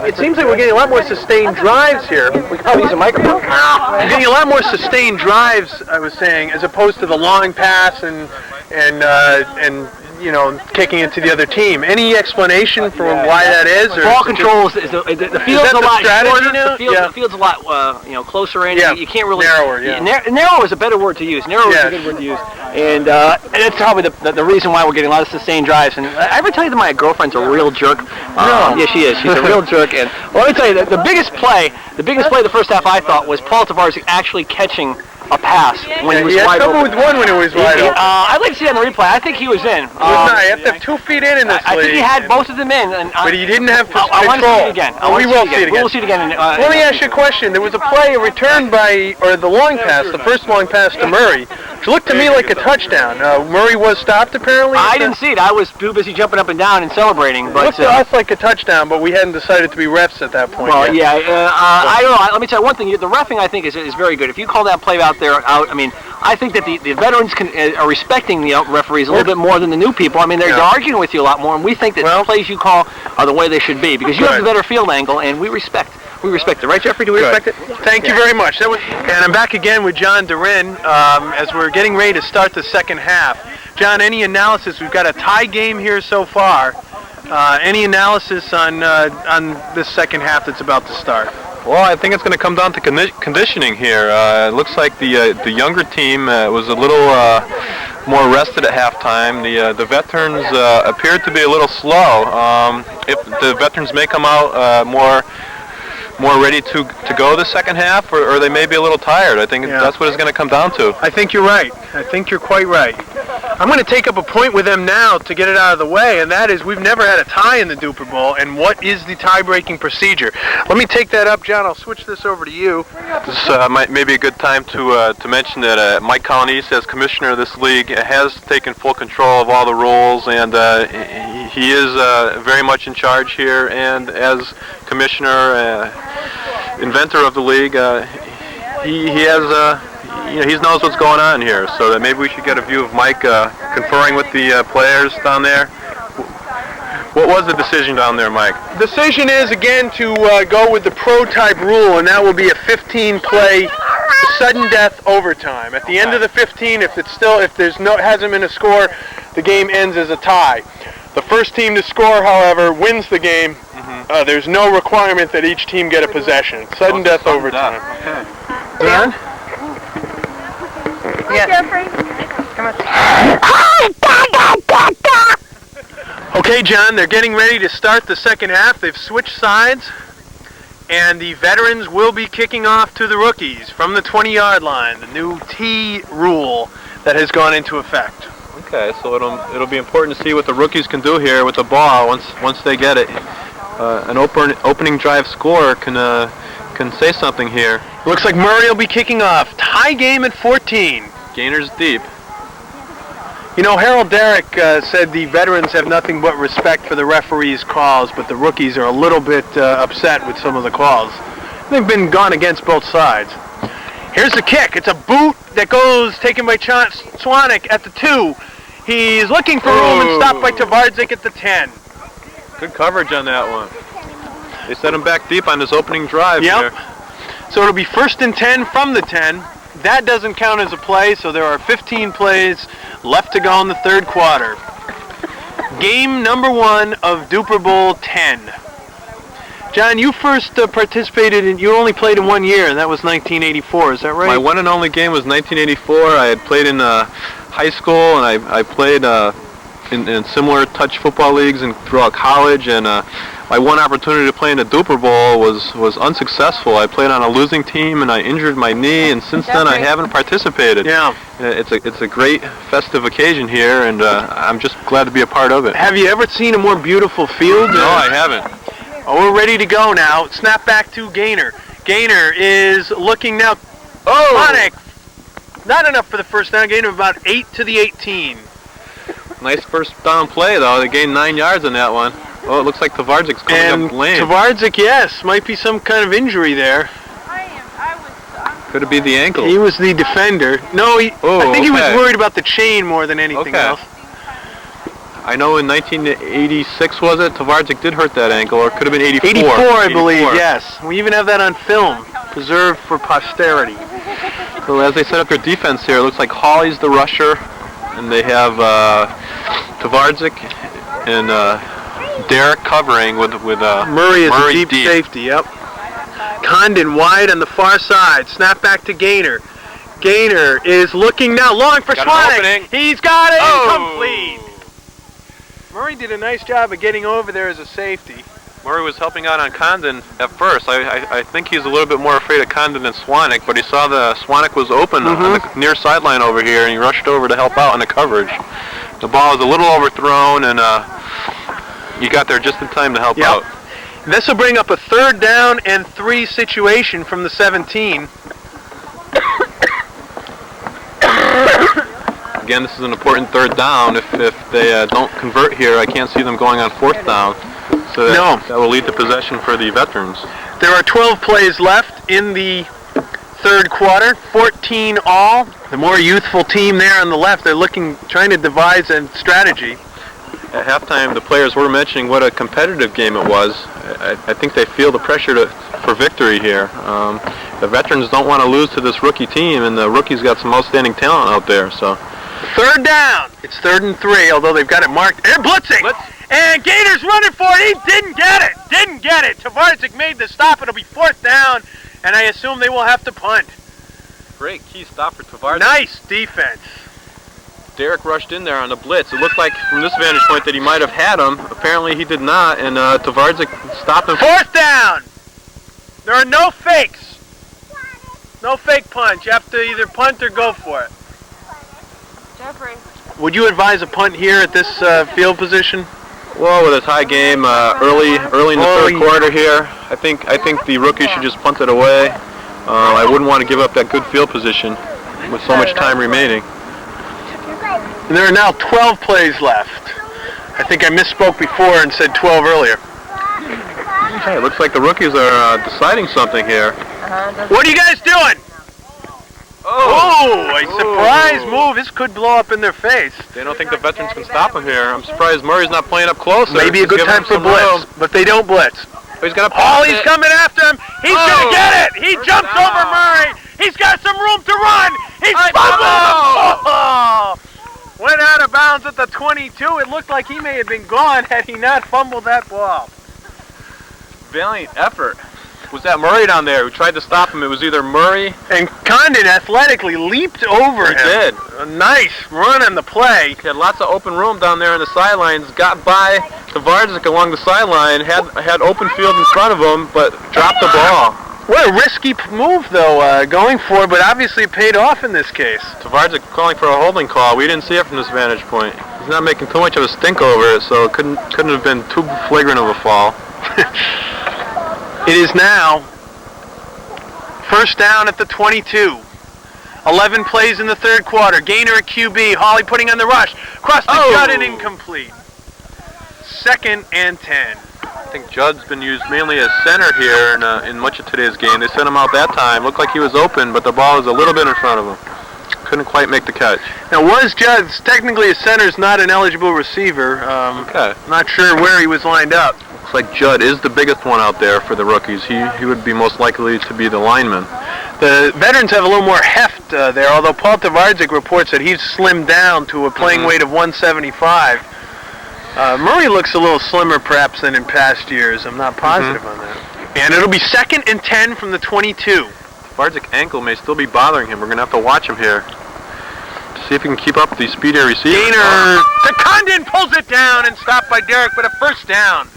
it seems like we're getting a lot more sustained drives here. We can probably use a microphone. We're getting a lot more sustained drives, I was saying, as opposed to the long pass and you know, kicking it to the other team. Any explanation for why that is? Or ball control is the field's a lot shorter. The field's a lot closer in. Yeah. You can't really narrower. Yeah. Narrow is a better word to use. Narrow is a good word to use. And that's probably the reason why we're getting a lot of sustained drives. And I ever tell you that my girlfriend's a real jerk? No. Yeah, she is. She's a real jerk. And let me tell you, the biggest play the first half I thought was Paul Tvardzik actually catching a pass when he was wide open. He had trouble with one when it was wide open. I'd like to see that in the replay. I think he was in. You have to have 2 feet in this league. I think he had both of them in. But he didn't have control. I want to see it again. We will see it again. We will see it again. Let me ask you a question. There was a play returned the long pass, the first long pass to Murray, which looked to me like a touchdown. Murray was stopped apparently? I didn't see it. I was too busy jumping up and down and celebrating. But it looked to us like a touchdown, but we hadn't decided to be refs at that point. Well, yeah. I don't know. Let me tell you one thing. The reffing, I think, is very good. If you call that play out, I mean, I think that the veterans are respecting the referees a little bit more than the new people. I mean, they're arguing with you a lot more, and we think that the plays you call are the way they should be because you have the better field angle, and we respect it. Right, Jeffrey? Do we respect it? Thank you very much. And I'm back again with John DaRin as we're getting ready to start the second half. John, any analysis? We've got a tie game here so far. Any analysis on this second half that's about to start? Well, I think it's going to come down to conditioning here. It looks like the younger team was a little more rested at halftime. The veterans appeared to be a little slow. If the veterans may come out more ready to go the second half, or they may be a little tired. I think that's what it's going to come down to. I think you're right. I think you're quite right. I'm going to take up a point with them now to get it out of the way, and that is we've never had a tie in the Dupor Bowl, and what is the tie-breaking procedure? Let me take that up, John. I'll switch this over to you. This may be a good time to mention that Mike Colonese, as commissioner of this league, has taken full control of all the rules, and he is very much in charge here, and as commissioner, inventor of the league, he has he knows what's going on here, so that maybe we should get a view of Mike conferring with the players down there. What was the decision down there, Mike? The decision is, again, to go with the pro-type rule, and that will be a 15-play sudden death overtime. At the end of the 15, if hasn't been a score, the game ends as a tie. The first team to score, however, wins the game. There's no requirement that each team get a possession. Sudden death overtime. Okay. Dan? Hi, Jeffrey. Come on. Okay, John, they're getting ready to start the second half. They've switched sides, and the veterans will be kicking off to the rookies from the 20-yard line, the new T rule that has gone into effect. Okay, so it'll be important to see what the rookies can do here with the ball once they get it. An opening drive score can say something here. Looks like Murray will be kicking off. Tie game at 14. Gaynor's deep. You know, Harold Darak said the veterans have nothing but respect for the referees' calls, but the rookies are a little bit upset with some of the calls. They've been gone against both sides. Here's the kick. It's a boot that goes taken by Cwanek at the 2. He's looking for room and stopped by Tvardzik at the 10. Good coverage on that one. They set him back deep on this opening drive here. So it'll be 1st and 10 from the 10. That doesn't count as a play, so there are 15 plays left to go in the third quarter. Game number 1 of Dupor Bowl 10. John, you first participated you only played in 1 year, and that was 1984, is that right? My one and only game was 1984. I had played in high school, and I played in similar touch football leagues and throughout college, and my one opportunity to play in the Dupor Bowl was unsuccessful. I played on a losing team, and I injured my knee, and since then I haven't participated. Yeah. It's a great festive occasion here, and I'm just glad to be a part of it. Have you ever seen a more beautiful field? No, I haven't. Oh, we're ready to go now. Snap back to Gaynor. Gaynor is looking now. Cwanek, not enough for the first down. Gaynor about 8 to the 18. Nice first down play, though. They gained 9 yards on that one. Oh, it looks like Tvardzik's coming up lame. Tvardzik, yes, might be some kind of injury there. Could it be the ankle? He was the defender. No, I think he was worried about the chain more than anything else. I know in 1986, was it? Tvardzik did hurt that ankle, or it could have been 84. 84, I believe, yes. We even have that on film, preserved for posterity. So as they set up their defense here, it looks like Hawley's the rusher, and they have Tvardzik and Darak covering with Murray is a deep safety, yep. Condon wide on the far side. Snap back to Gaynor. Gaynor is looking now long for Cwanek. He's got it. Incomplete. Murray did a nice job of getting over there as a safety. Murray was helping out on Condon at first. I think he's a little bit more afraid of Condon than Cwanek, but he saw the Cwanek was open on the near sideline over here, and he rushed over to help out in the coverage. The ball was a little overthrown, and you got there just in time to help out. This will bring up a 3rd down and 3 situation from the 17. Again, this is an important 3rd down. If they don't convert here, I can't see them going on 4th down. So that will lead to possession for the veterans. There are 12 plays left in the 3rd quarter, 14 all. The more youthful team there on the left, they're trying to devise a strategy. At halftime, the players were mentioning what a competitive game it was. I think they feel the pressure for victory here. The veterans don't want to lose to this rookie team, and the rookies got some outstanding talent out there. So, 3rd down. It's 3rd and 3, although they've got it marked. And blitzing. And Gaynor's running for it. He didn't get it. Tvardzik made the stop. It'll be 4th down, and I assume they will have to punt. Great key stop for Tvardzik. Nice defense. Darak rushed in there on the blitz. It looked like from this vantage point that he might have had him. Apparently he did not, and Tvardzik stopped him. 4th down! There are no fakes. No fake punch. You have to either punt or go for it. Jeffrey. Would you advise a punt here at this field position? Well, with a tie game early in the 3rd quarter here, I think the rookie should just punt it away. I wouldn't want to give up that good field position with so much time remaining. And there are now 12 plays left. I think I misspoke before and said 12 earlier. Hey, it looks like the rookies are deciding something here. What are you guys doing? Oh, a surprise move. This could blow up in their face. They don't think the veterans can stop him here. I'm surprised Murray's not playing up closer. Maybe a good time for blitz, but they don't blitz. He's got Hawley's coming after him. He's going to get it. He jumps over Murray. He's got some room to run. He's fumbled the ball. Went out of bounds at the 22. It looked like he may have been gone had he not fumbled that ball. Valiant effort. Was that Murray down there who tried to stop him? It was either Murray... And Condon athletically leaped over him. He did. A nice run on the play. He had lots of open room down there on the sidelines, got by Tvardzik along the sideline, had open field in front of him, but dropped the ball. What a risky move, though, going for it, but obviously it paid off in this case. Tvardzik calling for a holding call. We didn't see it from this vantage point. He's not making too much of a stink over it, so it couldn't have been too flagrant of a fall. It is now 1st down at the 22. 11 plays in the 3rd quarter. Gaynor at QB. Hawley putting on the rush. Cross the Judd and incomplete. 2nd and 10. I think Judd's been used mainly as center here in much of today's game. They sent him out that time. Looked like he was open, but the ball was a little bit in front of him. Couldn't quite make the catch. Now, Judd's technically a center's not an eligible receiver. Not sure where he was lined up. Looks like Judd is the biggest one out there for the rookies. He would be most likely to be the lineman. The veterans have a little more heft there, although Paul Tvardzik reports that he's slimmed down to a playing weight of 175. Murray looks a little slimmer perhaps than in past years. I'm not positive on that. And it'll be 2nd and 10 from the 22. Tvardzik ankle may still be bothering him. We're going to have to watch him here to see if he can keep up the speed of receiver. Gaynor to Condon, pulls it down and stopped by Darak, but a 1st down.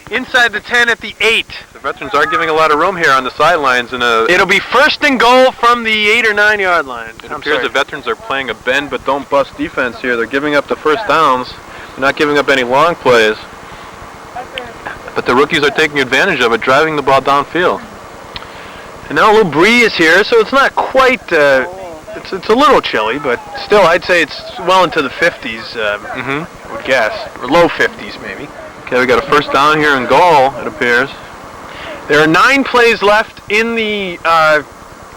Inside the 10 at the 8. The veterans are giving a lot of room here on the sidelines. It'll be 1st and goal from the 8 or 9 yard line. It appears the veterans are playing a bend but don't bust defense here. They're giving up the 1st downs. They're not giving up any long plays. But the rookies are taking advantage of it, driving the ball downfield. And now a little breeze here, so it's not quite, it's a little chilly, but still I'd say it's well into the 50s, I would guess, or low 50s maybe. Okay, we got a first down here and goal, it appears. There are 9 plays left in the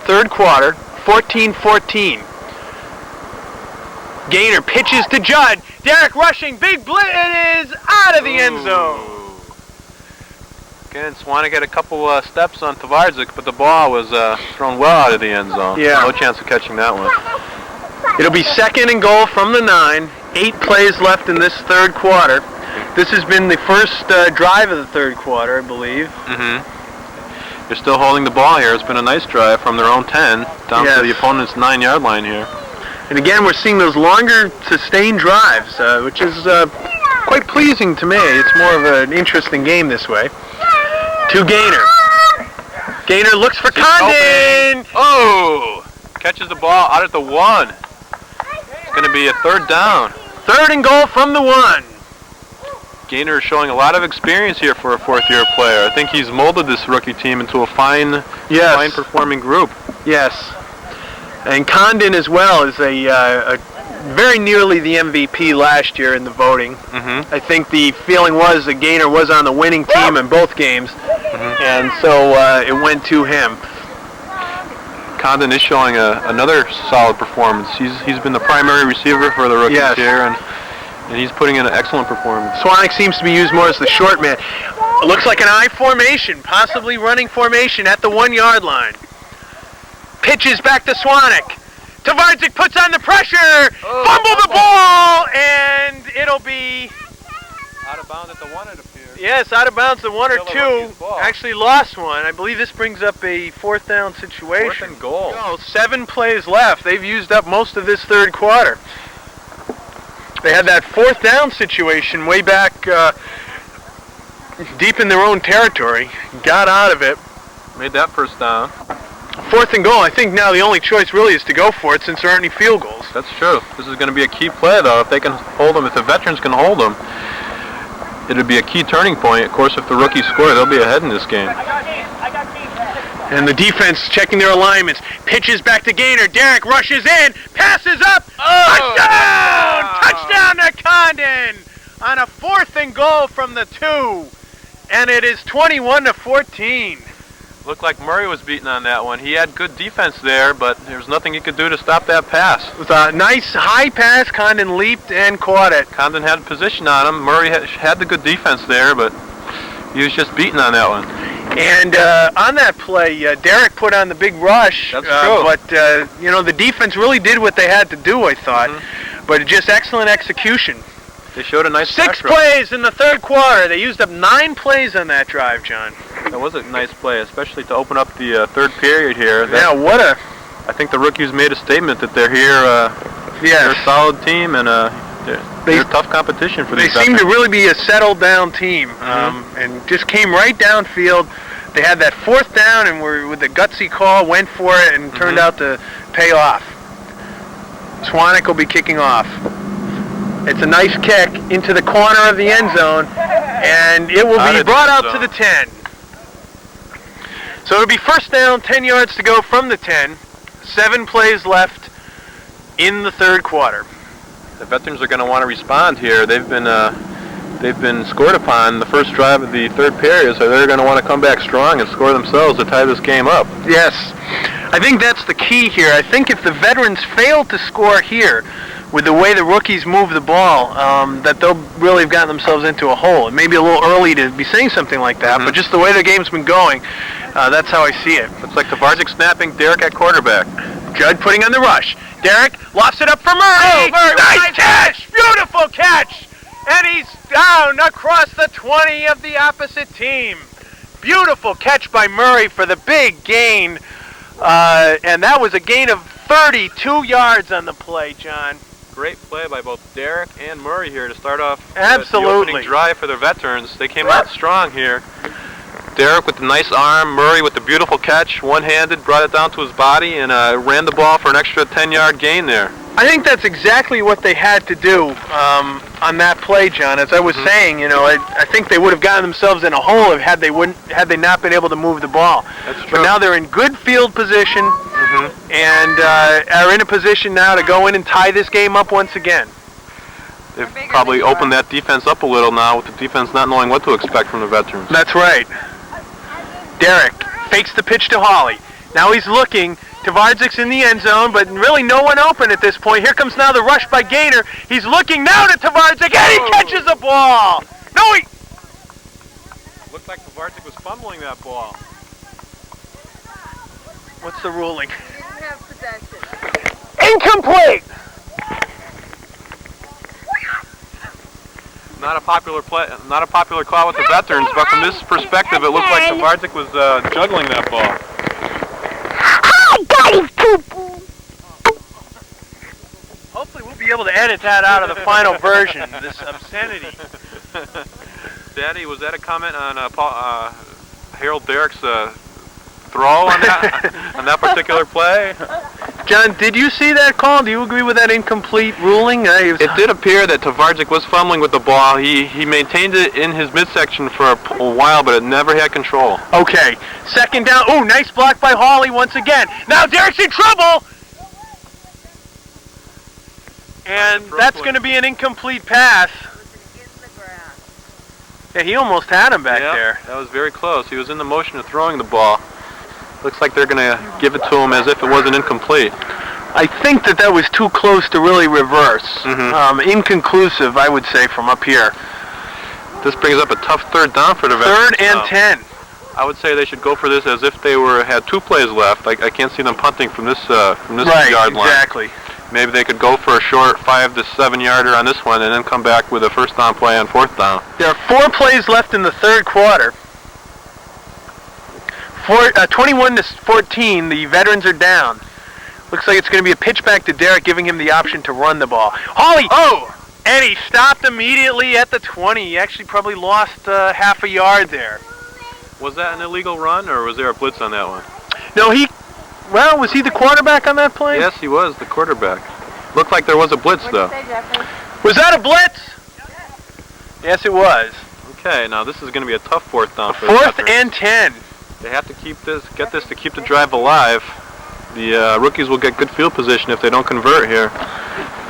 third quarter, 14-14. Gaynor pitches to Judd. Darak rushing, big blitz, it is out of the end zone. Again, Cwanek had a couple steps on Tvardzik, but the ball was thrown well out of the end zone. Yeah. No chance of catching that one. It'll be 2nd and goal from the 9. 8 plays left in this third quarter. This has been the first drive of the third quarter, I believe. They're still holding the ball here. It's been a nice drive from their own 10 down to the opponent's 9-yard line here. And again, we're seeing those longer, sustained drives, which is quite pleasing to me. It's more of an interesting game this way. To Gaynor. Gaynor looks for Condon. Oh! Catches the ball out at the 1. It's going to be a 3rd down. 3rd and goal from the 1. Gaynor is showing a lot of experience here for a 4th-year player. I think he's molded this rookie team into a fine performing group. Yes. And Condon as well is a very nearly the MVP last year in the voting. I think the feeling was that Gaynor was on the winning team in both games, and so it went to him. Condon is showing another solid performance. He's been the primary receiver for the rookies here, and he's putting in an excellent performance. Cwanek seems to be used more as the short man. It looks like an I formation, possibly running formation at the 1-yard line. Pitches back to Cwanek. Tvardzik puts on the pressure. Fumble the ball, and it'll be out of bounds at the 1, it appears. Yes, out of bounds the 1 or 2. Actually lost one. I believe this brings up a 4th down situation. 4th and goal. No, 7 plays left. They've used up most of this third quarter. They had that 4th down situation way back deep in their own territory. Got out of it. Made that first down. 4th and goal. I think now the only choice really is to go for it since there aren't any field goals. That's true. This is going to be a key play, though. If they can hold them, if the veterans can hold them, it'll be a key turning point. Of course, if the rookies score, they'll be ahead in this game. And the defense checking their alignments. Pitches back to Gaynor. Darak rushes in. Passes up. Touchdown! Touchdown to Condon on a 4th and goal from the 2. And it is 21-14. Looked like Murray was beaten on that one. He had good defense there, but there was nothing he could do to stop that pass. With a nice high pass, Condon leaped and caught it. Condon had position on him. Murray had the good defense there, but he was just beaten on that one. And on that play, Darak put on the big rush. That's true. But, the defense really did what they had to do, I thought. But just excellent execution. They showed a nice 6 plays in the third quarter. They used up 9 plays on that drive, John. That was a nice play, especially to open up the third period here. I think the rookies made a statement that they're here. They're a solid team, and they're tough competition for these. They seem to really be a settled down team, and just came right downfield. They had that 4th down, and were with the gutsy call, went for it, and turned out to pay off. Cwanek will be kicking off. It's a nice kick into the corner of the end zone, and it will be brought out to the 10. So it'll be first down, 10 yards to go from the 10. 7 plays left in the third quarter. The veterans are going to want to respond here. They've been scored upon the first drive of the third period, so they're going to want to come back strong and score themselves to tie this game up. Yes. I think that's the key here. I think if the veterans fail to score here, with the way the rookies move the ball, that they'll really have gotten themselves into a hole. It may be a little early to be saying something like that, but just the way the game's been going, that's how I see it. Looks like Tvardzik snapping, Darak at quarterback. Judd putting on the rush. Darak lofts it up for Murray. Nice catch! Beautiful catch! And he's down across the 20 of the opposite team. Beautiful catch by Murray for the big gain. And that was a gain of 32 yards on the play, John. Great play by both Darak and Murray here to start off the opening drive for the veterans. They came out strong here. Darak with the nice arm, Murray with the beautiful catch, one-handed, brought it down to his body, and ran the ball for an extra 10-yard gain there. I think that's exactly what they had to do on that play. play, John. As I was saying, I think they would have gotten themselves in a hole had they not been able to move the ball. That's true. But now they're in good field position and are in a position now to go in and tie this game up once again. They've probably opened that defense up a little now, with the defense not knowing what to expect from the veterans. That's right. Darak fakes the pitch to Hawley. Now he's looking. Tvardzik's in the end zone, but really no one open at this point. Here comes now the rush by Gaynor. He's looking now to Tvardzik, and he catches the ball. No, he... Looked like Tvardzik was fumbling that ball. What's the ruling? He didn't have possession. Incomplete! Not a popular call with the veterans, but from this perspective, it looked like Tvardzik was juggling that ball. Hopefully we'll be able to edit that out of the final version, this obscenity. Daddy, was that a comment on Harold Darak's throw on that particular play? John, did you see that call? Do you agree with that incomplete ruling? It did appear that Tvardzik was fumbling with the ball. He maintained it in his midsection for a while, but it never had control. Okay, second down. Oh, nice block by Hawley once again. Now Darak's in trouble! And that's going to be an incomplete pass. Yeah, he almost had him back there. That was very close. He was in the motion of throwing the ball. Looks like they're going to give it to him as if it wasn't incomplete. I think that was too close to really reverse. Inconclusive, I would say, from up here. This brings up a tough third down for the veterans. Third and 10. I would say they should go for this as if they had 2 plays left. I can't see them punting from this yard line. Exactly. Maybe they could go for a short 5 to 7 yarder on this one and then come back with a first down play on 4th down. There are 4 plays left in the third quarter. 21-14, the veterans are down. Looks like it's going to be a pitch back to Darak, giving him the option to run the ball. Hawley! Oh! And he stopped immediately at the 20. He actually probably lost half a yard there. Was that an illegal run, or was there a blitz on that one? No, was he the quarterback on that play? Yes, he was the quarterback. Looked like there was a blitz, though. Was that a blitz? Yes, it was. Okay, now this is going to be a tough 4th down for the 4th and 10. They have to get this to keep the drive alive. The rookies will get good field position if they don't convert here,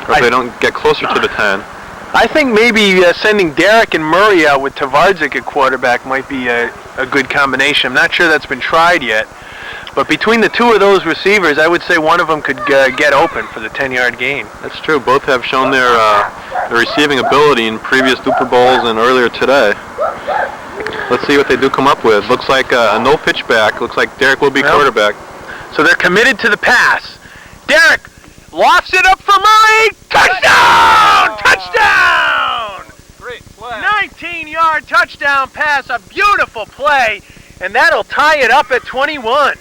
or if they don't get closer to the 10. I think maybe sending Darak and Murray out with Tvardzik at quarterback might be a good combination. I'm not sure that's been tried yet. But between the 2 of those receivers, I would say one of them could get open for the 10-yard gain. That's true. Both have shown their receiving ability in previous Dupor Bowls and earlier today. Let's see what they do come up with. Looks like a no pitch back. Looks like Darak will be quarterback. So they're committed to the pass. Darak lofts it up for Murray. Touchdown! Touchdown! Great play. 19-yard touchdown pass. A beautiful play. And that'll tie it up at 21.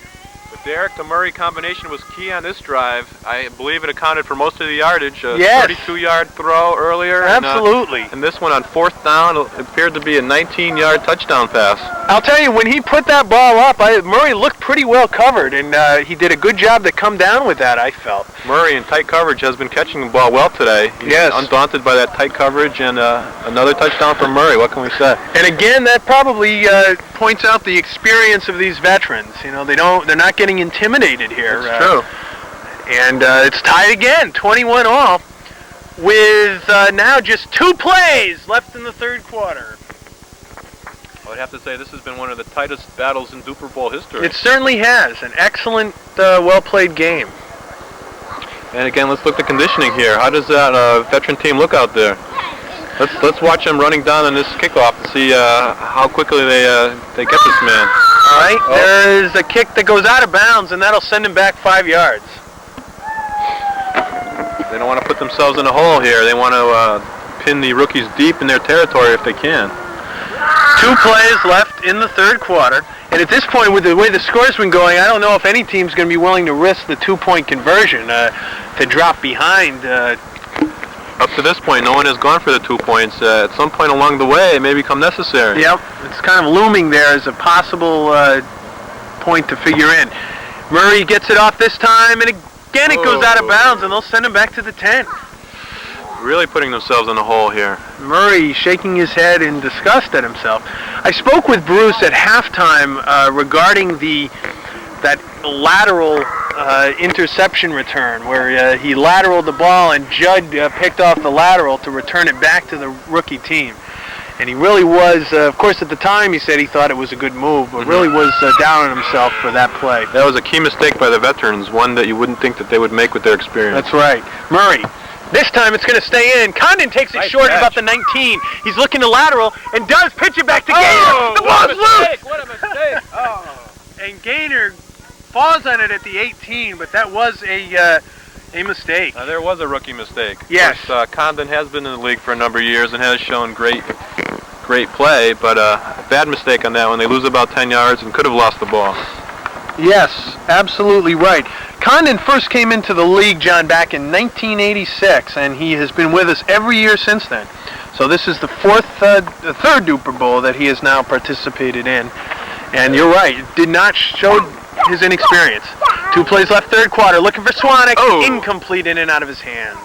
The Darak to Murray combination was key on this drive. I believe it accounted for most of the yardage. A 32-yard throw earlier. Absolutely. And this one on 4th down, it appeared to be a 19-yard touchdown pass. I'll tell you, when he put that ball up, Murray looked pretty well covered, and he did a good job to come down with that, I felt. Murray in tight coverage has been catching the ball well today. He's undaunted by that tight coverage, and another touchdown for Murray. What can we say? And again, that probably points out the experience of these veterans. They're not getting intimidated here. That's true. And it's tied again, 21 all, with now just 2 plays left in the third quarter. I would have to say this has been one of the tightest battles in Dupor Bowl history. It certainly has. An excellent, well-played game. And again, let's look at the conditioning here. How does that veteran team look out there? Let's watch them running down on this kickoff and see how quickly they get this man. All right, there's a kick that goes out of bounds, and that'll send him back 5 yards. They don't want to put themselves in a hole here. They want to pin the rookies deep in their territory if they can. 2 plays left in the third quarter, and at this point, with the way the score's been going, I don't know if any team's going to be willing to risk the 2-point conversion to drop behind. Up to this point, no one has gone for the 2 points. At some point along the way, it may become necessary. Yep, it's kind of looming there as a possible point to figure in. Murray gets it off this time, and again it goes out of bounds, and they'll send him back to the 10. Really putting themselves in a hole here. Murray shaking his head in disgust at himself. I spoke with Bruce at halftime regarding that lateral interception return where he lateraled the ball and Judd picked off the lateral to return it back to the rookie team. And he really was, of course at the time he said he thought it was a good move, but really was down on himself for that play. That was a key mistake by the veterans, one that you wouldn't think that they would make with their experience. That's right. Murray. This time it's going to stay in. Condon takes it short at about the 19. He's looking to lateral and does pitch it back to Gaynor. The ball's loose! What a mistake! Oh. And Gaynor falls on it at the 18, but that was a mistake. There was a rookie mistake. Yes. Of course, Condon has been in the league for a number of years and has shown great play, but a bad mistake on that one. They lose about 10 yards and could have lost the ball. Yes, absolutely right. Condon first came into the league, John, back in 1986, and he has been with us every year since then. So this is the third Dupor Bowl that he has now participated in. And you're right, it did not show his inexperience. 2 plays left, third quarter, looking for Cwanek, incomplete, in and out of his hands.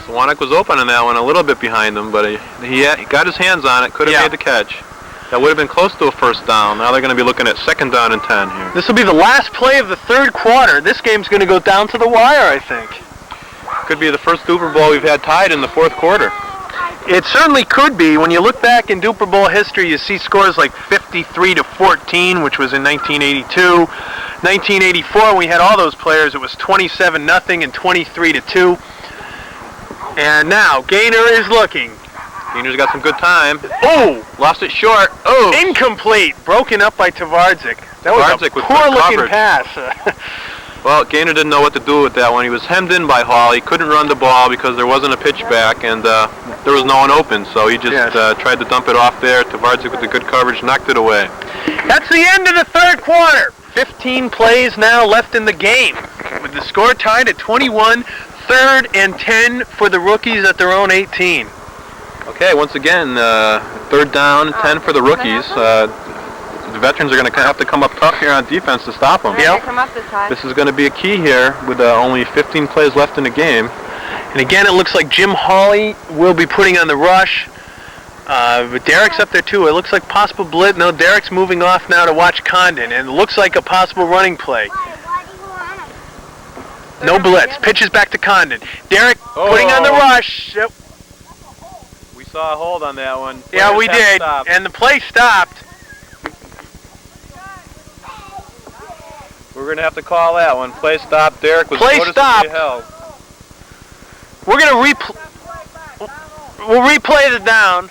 Cwanek was open on that one, a little bit behind him, but he got his hands on it, could have made the catch. That would have been close to a first down. Now they're going to be looking at 2nd down and 10 here. This will be the last play of the third quarter. This game's going to go down to the wire, I think. Could be the first Dupor Bowl we've had tied in the fourth quarter. It certainly could be. When you look back in Dupor Bowl history, you see scores like 53-14, which was in 1982. 1984, when we had all those players, it was 27-0 and 23-2. And now, Gaynor is looking. Gaynor's got some good time. Oh! Lost it short. Oh! Incomplete. Broken up by Tvardzik. That was a poor-looking pass. Well, Gaynor didn't know what to do with that one. He was hemmed in by Hawley. Couldn't run the ball because there wasn't a pitch back, and there was no one open. So he just tried to dump it off there. Tvardzik with the good coverage knocked it away. That's the end of the third quarter. 15 plays now left in the game, with the score tied at 21. 3rd and 10 for the rookies at their own 18. Okay, once again, 3rd down and 10 for the rookies. The veterans are going to have to come up tough here on defense to stop them. Yep. Come up this high. This is going to be a key here with only 15 plays left in the game. And again, it looks like Jim Hawley will be putting on the rush. But Darak's up there too. It looks like possible blitz. No, Darak's moving off now to watch Condon, and it looks like a possible running play. No blitz. Pitches back to Condon. Darak putting on the rush. Yep. We saw a hold on that one. Yeah, we did. Stopped. And the play stopped. We're going to have to call that one. Play stopped. Darak was noticeably held. We're going to we'll replay the down.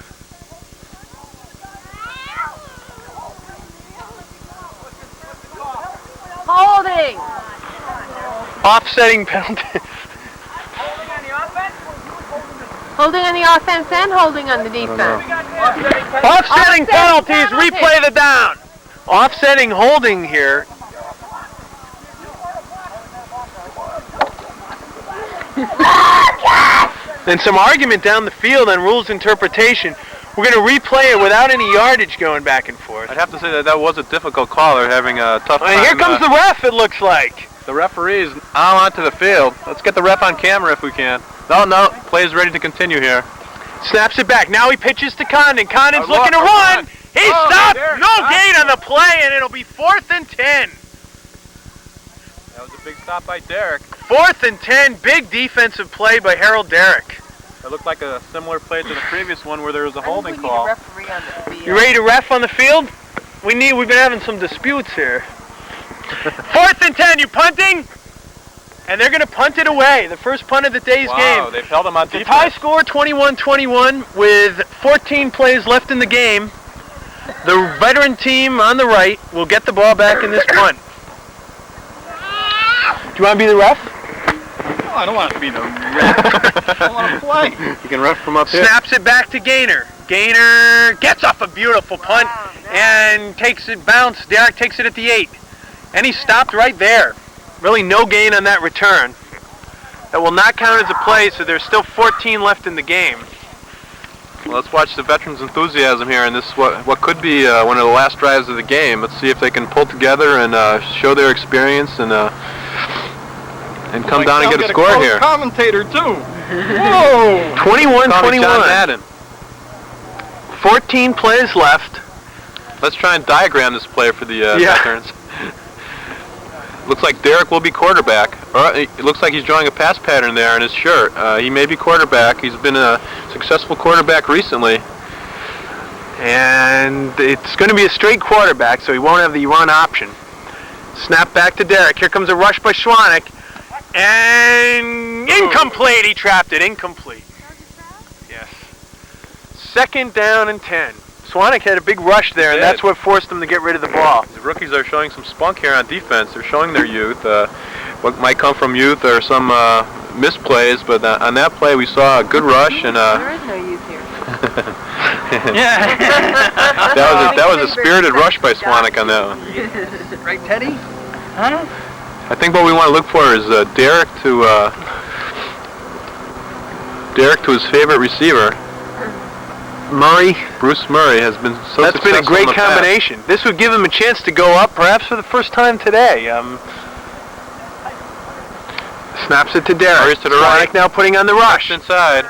Holding. Offsetting penalty. Holding on the offense and holding on the defense. Offsetting penalties. Replay the down. Offsetting holding here. And some argument down the field on rules interpretation. We're going to replay it without any yardage going back and forth. I'd have to say that was a difficult call. They're having a tough time. Here comes the ref, it looks like. The referee's all onto the field. Let's get the ref on camera if we can. No, play's ready to continue here. Snaps it back. Now he pitches to Condon. Condon's looking to run. He stopped. No gain on the play, and it'll be 4th and 10. That was a big stop by Darak. 4th and 10. Big defensive play by Harold Darak. It looked like a similar play to the previous one where there was a holding call. You ready to ref on the field? We've been having some disputes here. 4th and 10. You punting? And they're going to punt it away. The first punt of the day's game. Wow, they've held them on defense. The tie score 21-21 with 14 plays left in the game. The veteran team on the right will get the ball back in this punt. Do you want to be the ref? No, I don't want to be the ref. I want to play. You can ref from up here. Snaps it back to Gaynor. Gaynor gets off a beautiful punt and takes it bounce. Darak takes it at the 8. And he stopped right there. Really no gain on that return. That will not count as a play, so there's still 14 left in the game. Well, let's watch the veterans' enthusiasm here, and this is what could be one of the last drives of the game. Let's see if they can pull together and show their experience and come down and get a score here. Commentator too. Whoa! 21-21. 14 plays left. Let's try and diagram this play for the veterans. Looks like Darak will be quarterback. It looks like he's drawing a pass pattern there in his shirt. He may be quarterback. He's been a successful quarterback recently. And it's going to be a straight quarterback, so he won't have the run option. Snap back to Darak. Here comes a rush by Cwanek. And incomplete. He trapped it. Incomplete. Yes. 2nd down and 10. Cwanek had a big rush there, and that's what forced him to get rid of the ball. The rookies are showing some spunk here on defense. They're showing their youth. What might come from youth or some misplays, but on that play we saw a good rush and. There is no youth here. Yeah. that was a spirited rush by Cwanek on that one. Right, Teddy? Huh? I think what we want to look for is Darak to his favorite receiver. Bruce Murray has been so That's been a successful great combination. This would give him a chance to go up, perhaps for the first time today. Snaps it to Darak. Murray's to the right. Now putting on the rush. Inside.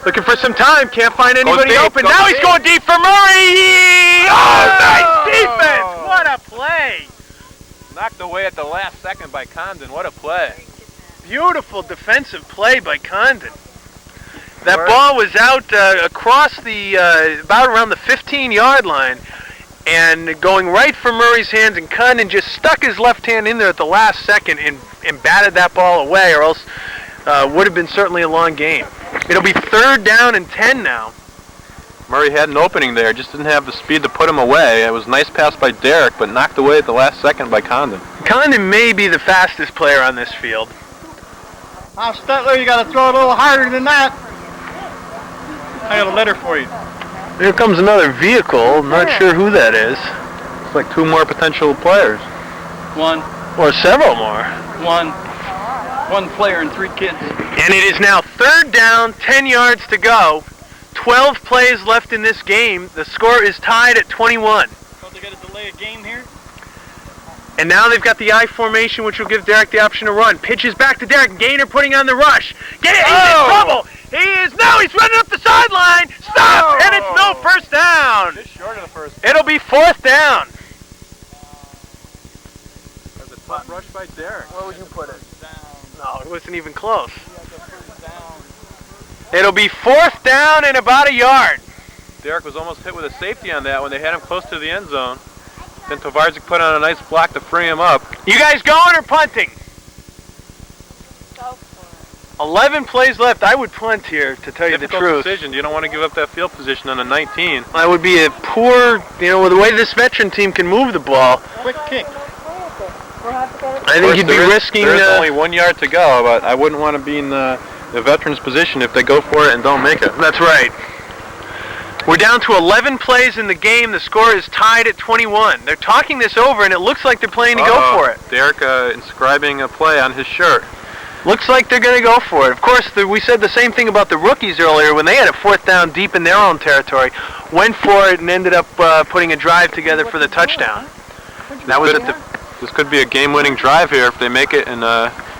Looking for some time. Can't find anybody deep, open. Now he's going deep for Murray. Oh, nice defense. What a play. Knocked away at the last second by Condon. What a play. Beautiful defensive play by Condon. That ball was out across the, about around the 15-yard line, and going right for Murray's hands, and Condon just stuck his left hand in there at the last second and batted that ball away, or else would have been certainly a long game. It'll be 3rd down and 10 now. Murray had an opening there, just didn't have the speed to put him away. It was a nice pass by Darak, but knocked away at the last second by Condon. Condon may be the fastest player on this field. Stetler, you got to throw it a little harder than that. I got a letter for you. Here comes another vehicle. I'm not sure who that is. It's like 2 more potential players. One. Or several more. One player and 3 kids. And it is now 3rd down, 10 yards to go. 12 plays left in this game. The score is tied at 21. So they got to delay a game here? And now they've got the I formation, which will give Darak the option to run. Pitches back to Darak. Gaynor putting on the rush. Get it! He's in trouble! He's running up the sideline! Stop! And it's no first down! Just short of the first. It'll be 4th down. That's a tough rush by Darak. Where would you put it? No, it wasn't even close. It'll be 4th down and about a yard. Darak was almost hit with a safety on that when they had him close to the end zone. Then Tvardzik put on a nice block to free him up. You guys going or punting? 11 plays left. I would punt here, to tell you the truth. Decision. You don't want to give up that field position on a 19. That would be a poor, with the way this veteran team can move the ball. Quick kick. I think you'd be risking... There's only 1 yard to go, but I wouldn't want to be in the veteran's position if they go for it and don't make it. That's right. We're down to 11 plays in the game. The score is tied at 21. They're talking this over, and it looks like they're planning to go for it. Darak inscribing a play on his shirt. Looks like they're going to go for it. Of course, we said the same thing about the rookies earlier when they had a 4th down deep in their own territory. Went for it and ended up putting a drive together for the touchdown. That was this could be a game-winning drive here if they make it and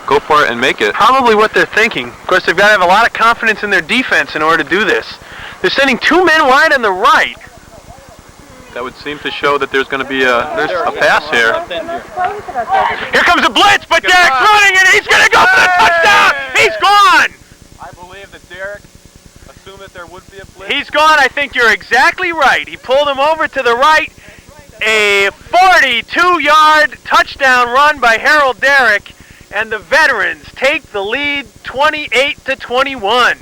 go for it and make it. Probably what they're thinking. Of course, they've got to have a lot of confidence in their defense in order to do this. They're sending 2 men wide on the right. That would seem to show that there's going to be a pass here. Here comes a blitz, but Darak's running, and he's going to go for the touchdown. He's gone. I believe that Darak assumed that there would be a blitz. He's gone. I think you're exactly right. He pulled him over to the right. A 42-yard touchdown run by Harold Darak, and the veterans take the lead 28-21.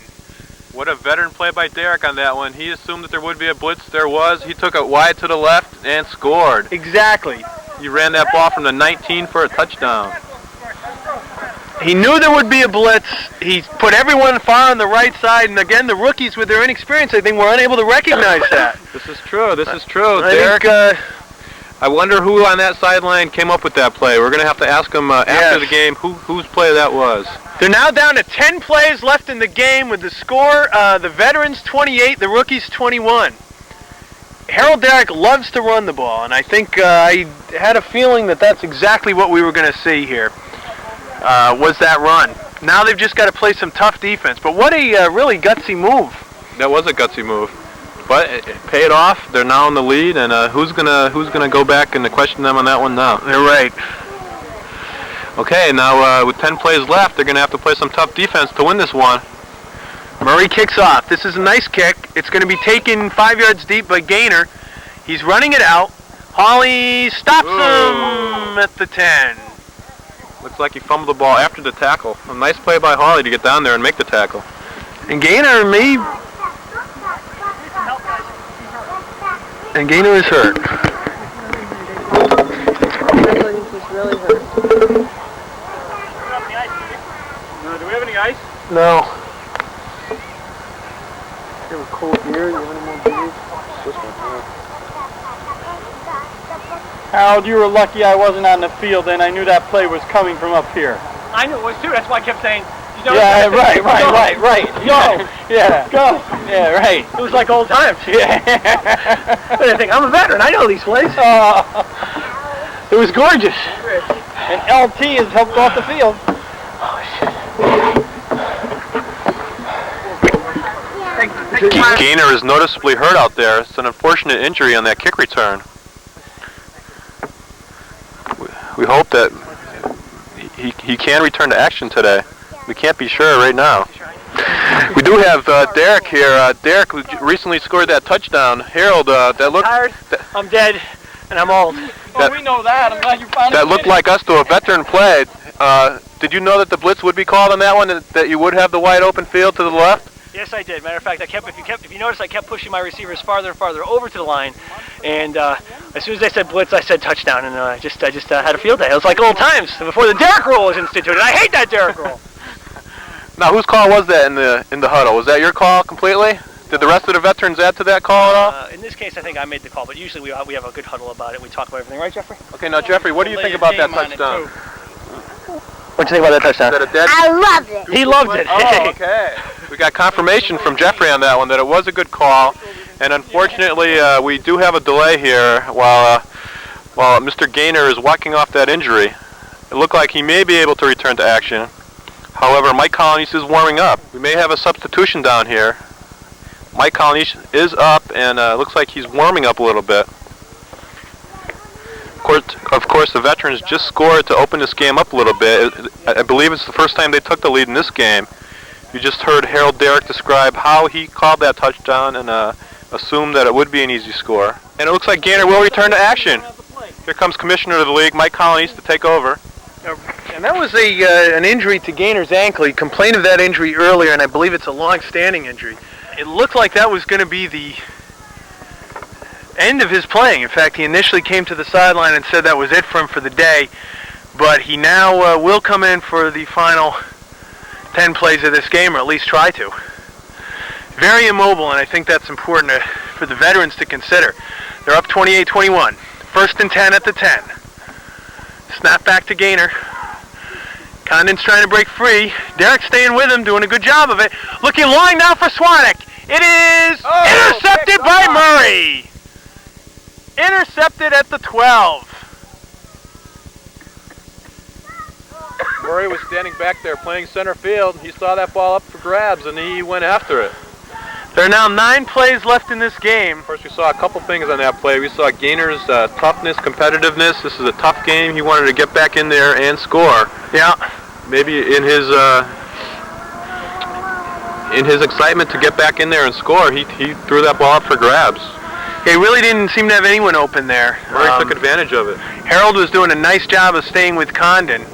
What a veteran play by Darak on that one. He assumed that there would be a blitz. There was. He took it wide to the left and scored. Exactly. He ran that ball from the 19 for a touchdown. He knew there would be a blitz. He put everyone far on the right side, and again, the rookies with their inexperience, I think, were unable to recognize that. This is true. This is true. Darak, I wonder who on that sideline came up with that play. We're going to have to ask him after the game whose play that was. They're now down to 10 plays left in the game with the score, the veterans 28, the rookies 21. Harold Darak loves to run the ball, and I think I had a feeling that that's exactly what we were going to see here, was that run. Now they've just got to play some tough defense. But what a really gutsy move. That was a gutsy move. But it paid off. They're now in the lead, and who's gonna go back and question them on that one now? They're right. Okay, now with 10 plays left, they're gonna have to play some tough defense to win this one. Murray kicks off. This is a nice kick. It's going to be taken 5 yards deep by Gaynor. He's running it out. Hawley stops him at the 10. Looks like he fumbled the ball after the tackle. A nice play by Hawley to get down there and make the tackle. And Gaynor is hurt. He's really hurt. Do we have any ice? No. You have a cold beer? You want any more beers? Harold, you were lucky I wasn't on the field, and I knew that play was coming from up here. I knew it was too. That's why I kept saying, you know, Yeah, right. Go. Yeah. Go. Yeah, right. It was like old times. Yeah. I think I'm a veteran. I know these plays. It was gorgeous. And LT has helped off the field. Gaynor is noticeably hurt out there. It's an unfortunate injury on that kick return. We hope that he can return to action today. We can't be sure right now. We do have Darak here. Darak recently scored that touchdown. Harold, that looked... Tired, I'm dead, and I'm old. We know that. I'm glad you finally That looked like us to a veteran play. Did you know that the blitz would be called on that one, and that you would have the wide open field to the left? Yes, I did. Matter of fact, if you notice, I kept pushing my receivers farther and farther over to the line, and as soon as they said blitz, I said touchdown, and I just had a field day. It was like old times before the Darak rule was instituted. I hate that Darak rule. Now, whose call was that in the huddle? Was that your call completely? Did the rest of the veterans add to that call at all? In this case, I think I made the call, but usually we have a good huddle about it. We talk about everything, right, Jeffrey? Okay, now Jeffrey, what do you think about that touchdown? What do you think about that touchdown? Is that a dead? I loved it. He loved it. Oh, okay. We got confirmation from Jeffrey on that one that it was a good call, and unfortunately we do have a delay here while Mr. Gaynor is walking off that injury. It looked like he may be able to return to action. However, Mike Colonese is warming up. We may have a substitution down here. Mike Colonese is up, and looks like he's warming up a little bit. Of course, the veterans just scored to open this game up a little bit. I believe it's the first time they took the lead in this game. You just heard Harold Darak describe how he called that touchdown and assumed that it would be an easy score. And it looks like Gaynor will return to action. Here comes Commissioner of the League, Mike Colonese, to take over. And that was an injury to Gaynor's ankle. He complained of that injury earlier, and I believe it's a long-standing injury. It looked like that was going to be the end of his playing. In fact, he initially came to the sideline and said that was it for him for the day, but he now will come in for the final 10 plays of this game, or at least try to. Very immobile, and I think that's important for the veterans to consider. They're up 28-21. First and 10 at the 10. Snap back to Gaynor. Condon's trying to break free. Darak staying with him, doing a good job of it. Looking long now for Cwanek. It is intercepted by Murray. Intercepted at the 12. Murray was standing back there playing center field. He saw that ball up for grabs, and he went after it. There are now 9 plays left in this game. Of course, we saw a couple things on that play. We saw Gaynor's toughness, competitiveness. This is a tough game. He wanted to get back in there and score. Yeah. Maybe in his excitement to get back in there and score, he threw that ball up for grabs. He really didn't seem to have anyone open there. Murray took advantage of it. Harold was doing a nice job of staying with Condon.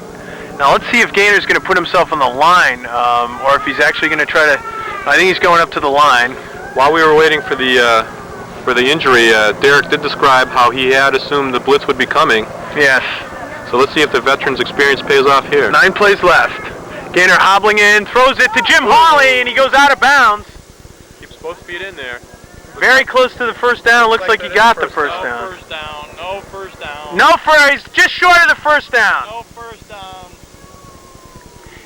Now let's see if Gaynor's going to put himself on the line, or if he's actually going to try to. I think he's going up to the line. While we were waiting for the injury, Darak did describe how he had assumed the blitz would be coming. Yes. So let's see if the veteran's experience pays off here. 9 plays left. Gaynor hobbling in, throws it to Jim Hawley, and he goes out of bounds. Keeps both feet in there. Very close to the first down. Looks like he got the first down. First down. No first down. No first. Just short of the first down. No first down.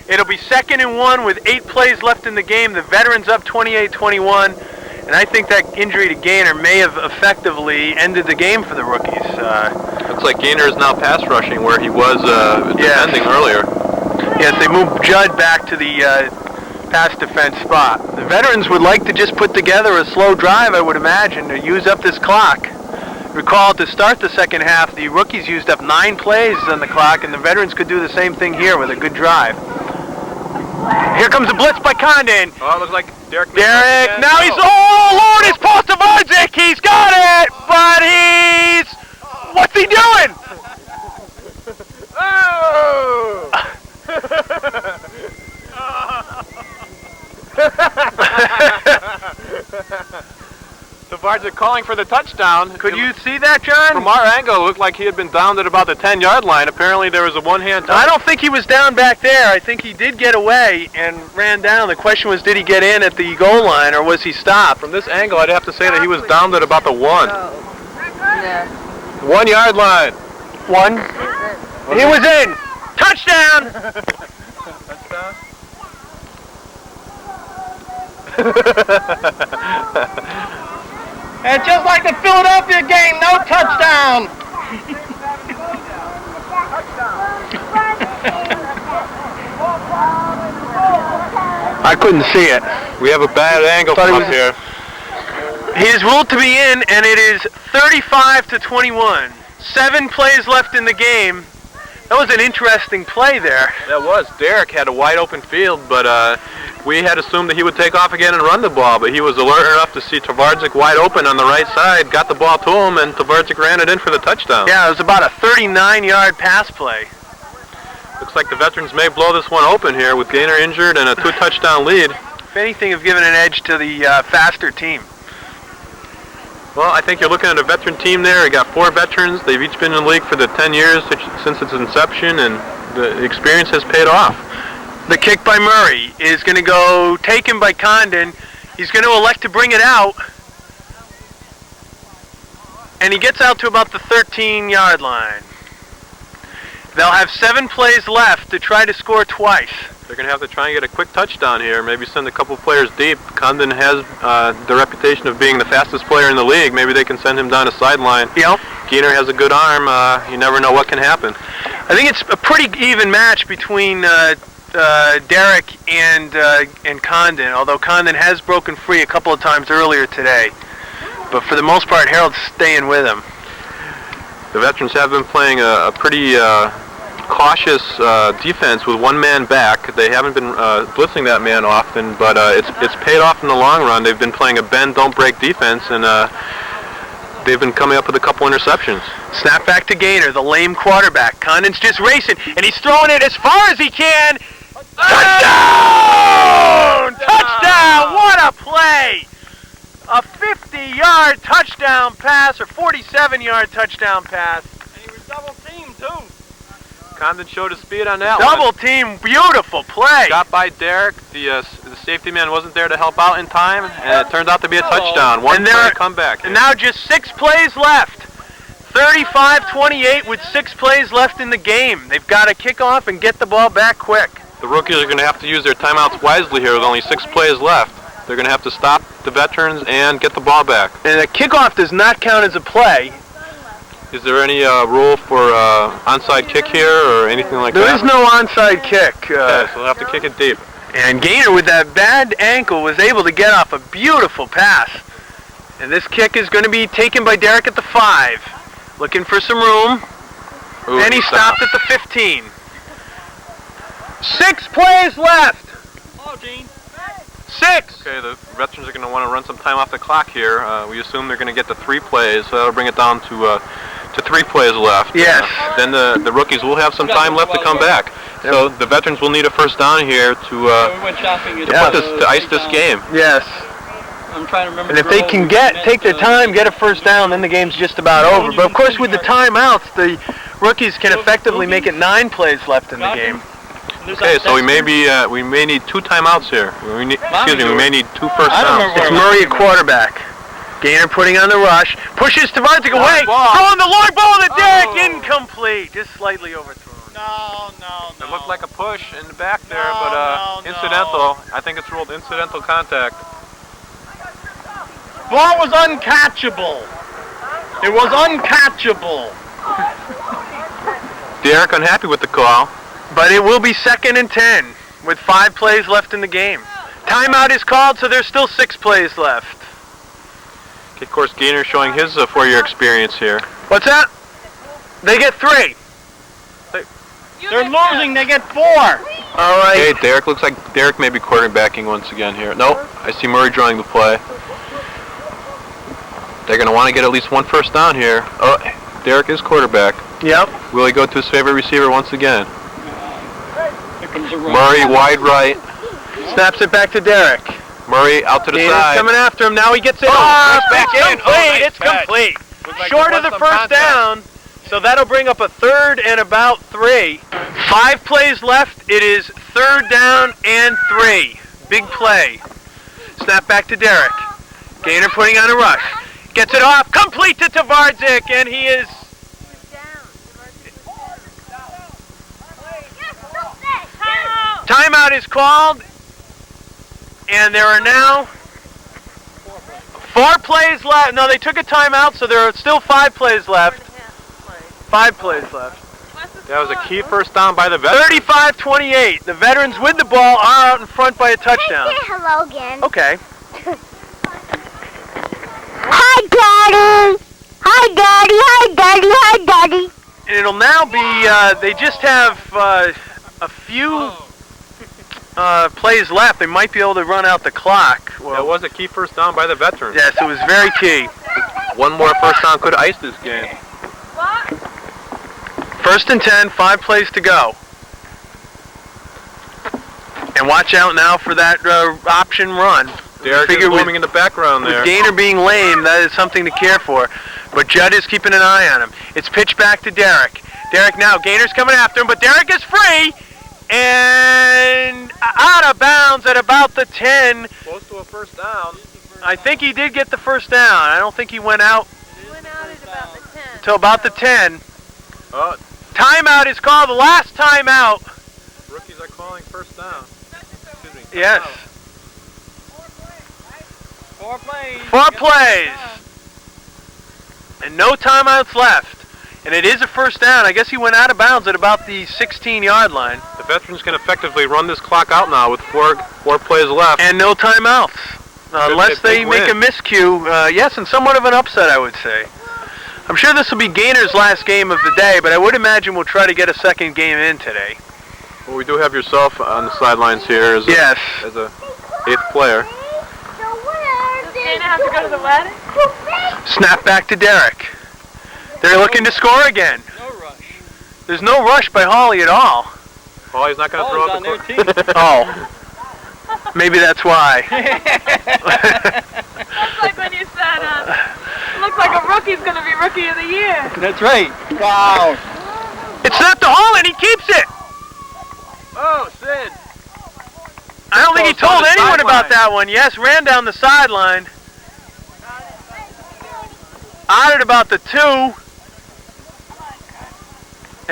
It'll be 2nd and 1 with 8 plays left in the game. The veterans up 28-21. And I think that injury to Gaynor may have effectively ended the game for the rookies. Looks like Gaynor is now pass rushing where he was defending earlier. Yes, they moved Judd back to the pass defense spot. The veterans would like to just put together a slow drive, I would imagine, to use up this clock. Recall, to start the second half, the rookies used up 9 plays on the clock, and the veterans could do the same thing here with a good drive. Here comes a blitz by Condon. Oh, it looks like Darak. Now he's, oh Lord, it's Paul Tvardzik. He's got it, but what's he doing? Oh! Tvardzik calling for the touchdown. Could you see that, John? From our angle, it looked like he had been downed at about the 10-yard line. Apparently there was a one-hand touch. I don't think he was down back there. I think he did get away and ran down. The question was, did he get in at the goal line or was he stopped? From this angle, I'd have to say that he was downed at about the 1. Yeah. 1 yard line. 1. He was in. Touchdown! Touchdown? And just like the Philadelphia game, no touchdown. I couldn't see it. We have a bad angle from here. He is ruled to be in, and it is 35-21. 7 plays left in the game. That was an interesting play there. That was. Darak had a wide open field, but we had assumed that he would take off again and run the ball, but he was alert enough to see Tvardzik wide open on the right side, got the ball to him, and Tvardzik ran it in for the touchdown. Yeah, it was about a 39-yard pass play. Looks like the veterans may blow this one open here with Gaynor injured and a 2-touchdown lead. If anything, have given an edge to the faster team. Well, I think you're looking at a veteran team there. You got 4 veterans. They've each been in the league for the 10 years since its inception, and the experience has paid off. The kick by Murray is going to go taken by Condon. He's going to elect to bring it out. And he gets out to about the 13-yard line. They'll have 7 plays left to try to score twice. They're going to have to try and get a quick touchdown here, maybe send a couple players deep. Condon has the reputation of being the fastest player in the league. Maybe they can send him down a sideline. Yep. Gaynor has a good arm. You never know what can happen. I think it's a pretty even match between Darak and Condon, although Condon has broken free a couple of times earlier today. But for the most part, Harold's staying with him. The veterans have been playing a pretty cautious defense with 1 man back. They haven't been blitzing that man often, but it's paid off in the long run. They've been playing a bend, don't break defense, and they've been coming up with a couple interceptions. Snap back to Gaynor, the lame quarterback. Condon's just racing, and he's throwing it as far as he can. Touchdown! Touchdown! What a play! A 50-yard touchdown pass, or 47-yard touchdown pass. And he was double teamed, too. Condon showed his speed on that Double team, beautiful play. Got by Darak. The safety man wasn't there to help out in time, and it turned out to be a touchdown. One play comeback. And now just 6 plays left. 35-28 with 6 plays left in the game. They've got to kick off and get the ball back quick. The rookies are going to have to use their timeouts wisely here with only 6 plays left. They're going to have to stop the veterans and get the ball back. And a kickoff does not count as a play. Is there any rule for onside kick here or anything like that? There is no onside kick. Okay, so they'll have to kick it deep. And Gaynor, with that bad ankle, was able to get off a beautiful pass. And this kick is going to be taken by Darak at the 5. Looking for some room. Ooh, and he stopped at the 15. 6 plays left. Oh, Gene. 6. Okay, the veterans are going to want to run some time off the clock here. We assume they're going to get to 3 plays, so that'll bring it down to 3 plays left. Yes. Then the rookies will have some time left to come back. So the veterans will need a first down here to ice this game. Yes. I'm trying to remember. And if they can take their time, get a first down, then the game's just about over. But of course, with the timeouts, the rookies can effectively make it 9 plays left in the game. Okay, so we may need 2 timeouts here. We may need 2 first downs. It's Murray at quarterback. Gaynor putting on the rush, pushes Tvardzik away, throwing the long ball to Darak, incomplete, just slightly overthrown. No. It looked like a push in the back there, but incidental. I think it's ruled incidental contact. Ball was uncatchable. It was uncatchable. Darak unhappy with the call. But it will be 2nd and 10 with 5 plays left in the game. Timeout is called, so there's still 6 plays left. Okay, of course, Gaynor showing his 4-year experience here. What's that? They get 3. They're losing, they get 4. All right. Okay, Darak looks like Darak may be quarterbacking once again here. Nope, I see Murray drawing the play. They're going to want to get at least 1 first down here. Oh, Darak is quarterback. Yep. Will he go to his favorite receiver once again? Murray wide right. Snaps it back to Darak. Murray out to the Gaynor's side. coming after him. Now he gets it off. Back in. It's complete. Short of the first down. So that'll bring up a 3rd and about 3. 5 plays left. It is 3rd down and 3. Big play. Snap back to Darak. Gaynor putting on a rush. Gets it off. Complete to Tvardzik, and he is... Timeout is called, and there are now 4 plays left. No, they took a timeout, so there are still 5 plays left. 5 plays left. That was a key first down by the Veterans. 35-28. The Veterans with the ball are out in front by a touchdown. Say hello again. Okay. Hi, Daddy. Hi, Daddy. Hi, Daddy. Hi, Daddy. And it'll now be, they just have a few plays left. They might be able to run out the clock. Well, that was a key first down by the Veterans. Yes, it was very key. 1 more first down could ice this game. 1st and 10, 5 plays to go. And watch out now for that option run. Darak is blooming in the background there. With Gaynor being lame, that is something to care for. But Judd is keeping an eye on him. It's pitched back to Darak. Darak now, Gaynor's coming after him, but Darak is free. And out of bounds at about the 10. Close to a first down. I think he did get the first down. I don't think he went out. He went out at about the 10. Till about the 10. Oh. Timeout is called, the last timeout. Rookies are calling first down. Excuse me. Yes. 4 plays. 4 plays. And no timeouts left. And it is a first down. I guess he went out of bounds at about the 16-yard line. The Veterans can effectively run this clock out now with 4 plays left. And no timeouts. Unless they make a miscue. Yes, and somewhat of an upset, I would say. I'm sure this will be Gaynor's last game of the day, but I would imagine we'll try to get a second game in today. Well, we do have yourself on the sidelines here as yes. As a 8th player. Does Gaynor have to go to the wedding? Snap back to Darak. They're looking to score again. No rush. There's no rush by Hawley at all. Hawley's not going to throw on up their team. Oh. Maybe that's why. Looks like when you said, looks like a rookie's going to be Rookie of the Year. That's right. Wow. It's not to Hawley, and he keeps it. Oh, Sid. I don't think he told anyone about that one. Yes, ran down the sideline. Out at about the 2.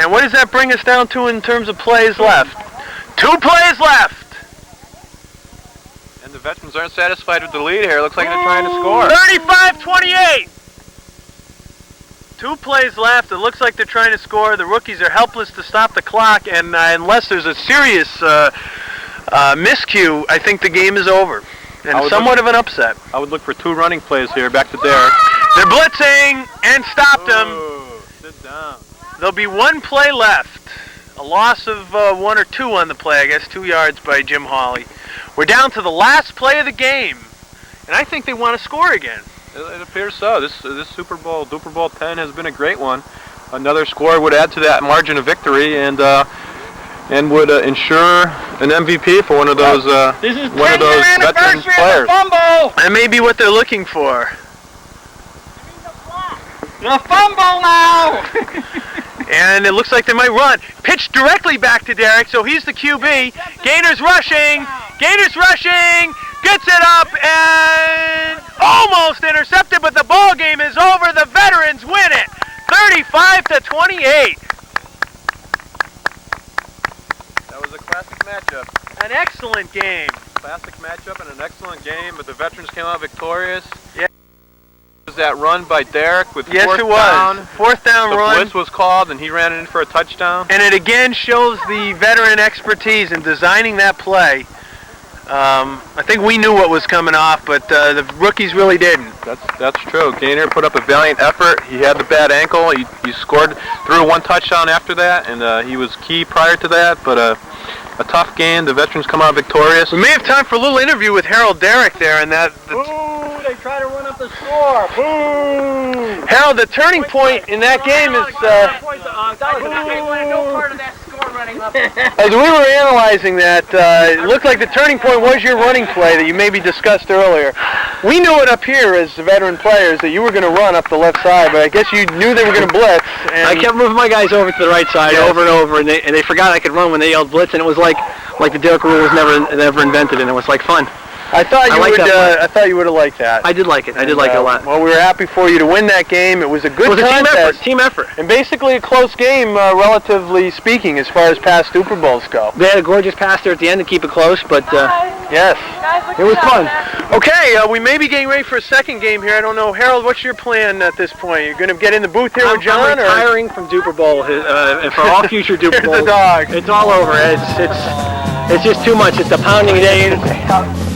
And what does that bring us down to in terms of plays left? 2 plays left. And the Veterans aren't satisfied with the lead here. Looks like they're trying to score. 35-28. 2 plays left. It looks like they're trying to score. The rookies are helpless to stop the clock, and unless there's a serious miscue, I think the game is over. And somewhat of an upset. I would look for 2 running plays here. Back to Darak. They're blitzing and stopped him. Sit down. There'll be 1 play left. A loss of 1 or 2 on the play. I guess 2 yards by Jim Hawley. We're down to the last play of the game, and I think they want to score again. It appears so. This Super Bowl, Dupor Bowl 10, has been a great one. Another score would add to that margin of victory, and would ensure an MVP for one of those veteran players. Fumble. That may be what they're looking for. The fumble now. And it looks like they might run. Pitch directly back to Darak, so he's the QB. Gaynor's rushing. Gaynor's rushing. Gets it up and almost intercepted, but the ball game is over. The Veterans win it, 35-28. That was a classic matchup. An excellent game. Classic matchup and an excellent game, but the Veterans came out victorious. Yeah. that run by Darak with yes, fourth it was. down. Fourth down run. The blitz was called, and he ran it in for a touchdown. And it again shows the veteran expertise in designing that play. I think we knew what was coming off, but the rookies really didn't. That's true. Gaynor put up a valiant effort. He had the bad ankle. He scored, threw one touchdown after that, and he was key prior to that. But a tough game. The veterans come out victorious. We may have time for a little interview with Harold Darak there, and that. Boo! They try to run up the score. Boo! Harold, the turning point in that game is. No part of that score running up. As we were analyzing that, it looked like the turning point was your running play that you maybe discussed earlier. We knew it up here as veteran players that you were going to run up the left side, but I guess you knew they were going to blitz. And I kept moving my guys over to the right side over and over, and they forgot I could run when they yelled blitz, and it was like the Darak rule was never invented, and it was like fun. I thought you would have liked that. I did like it. I did like it a lot. Well, we were happy for you to win that game. It was a good contest. Team effort. And basically a close game, relatively speaking, as far as past Dupor Bowls go. They had a gorgeous pass there at the end to keep it close, but yes, it was fun. Okay, we may be getting ready for a second game here. I don't know, Harold. What's your plan at this point? You're going to get in the booth here with John, I'm retiring from Dupor Bowl, and for all future Dupor Bowls. The dog. It's all over. It's just too much. It's the pounding day.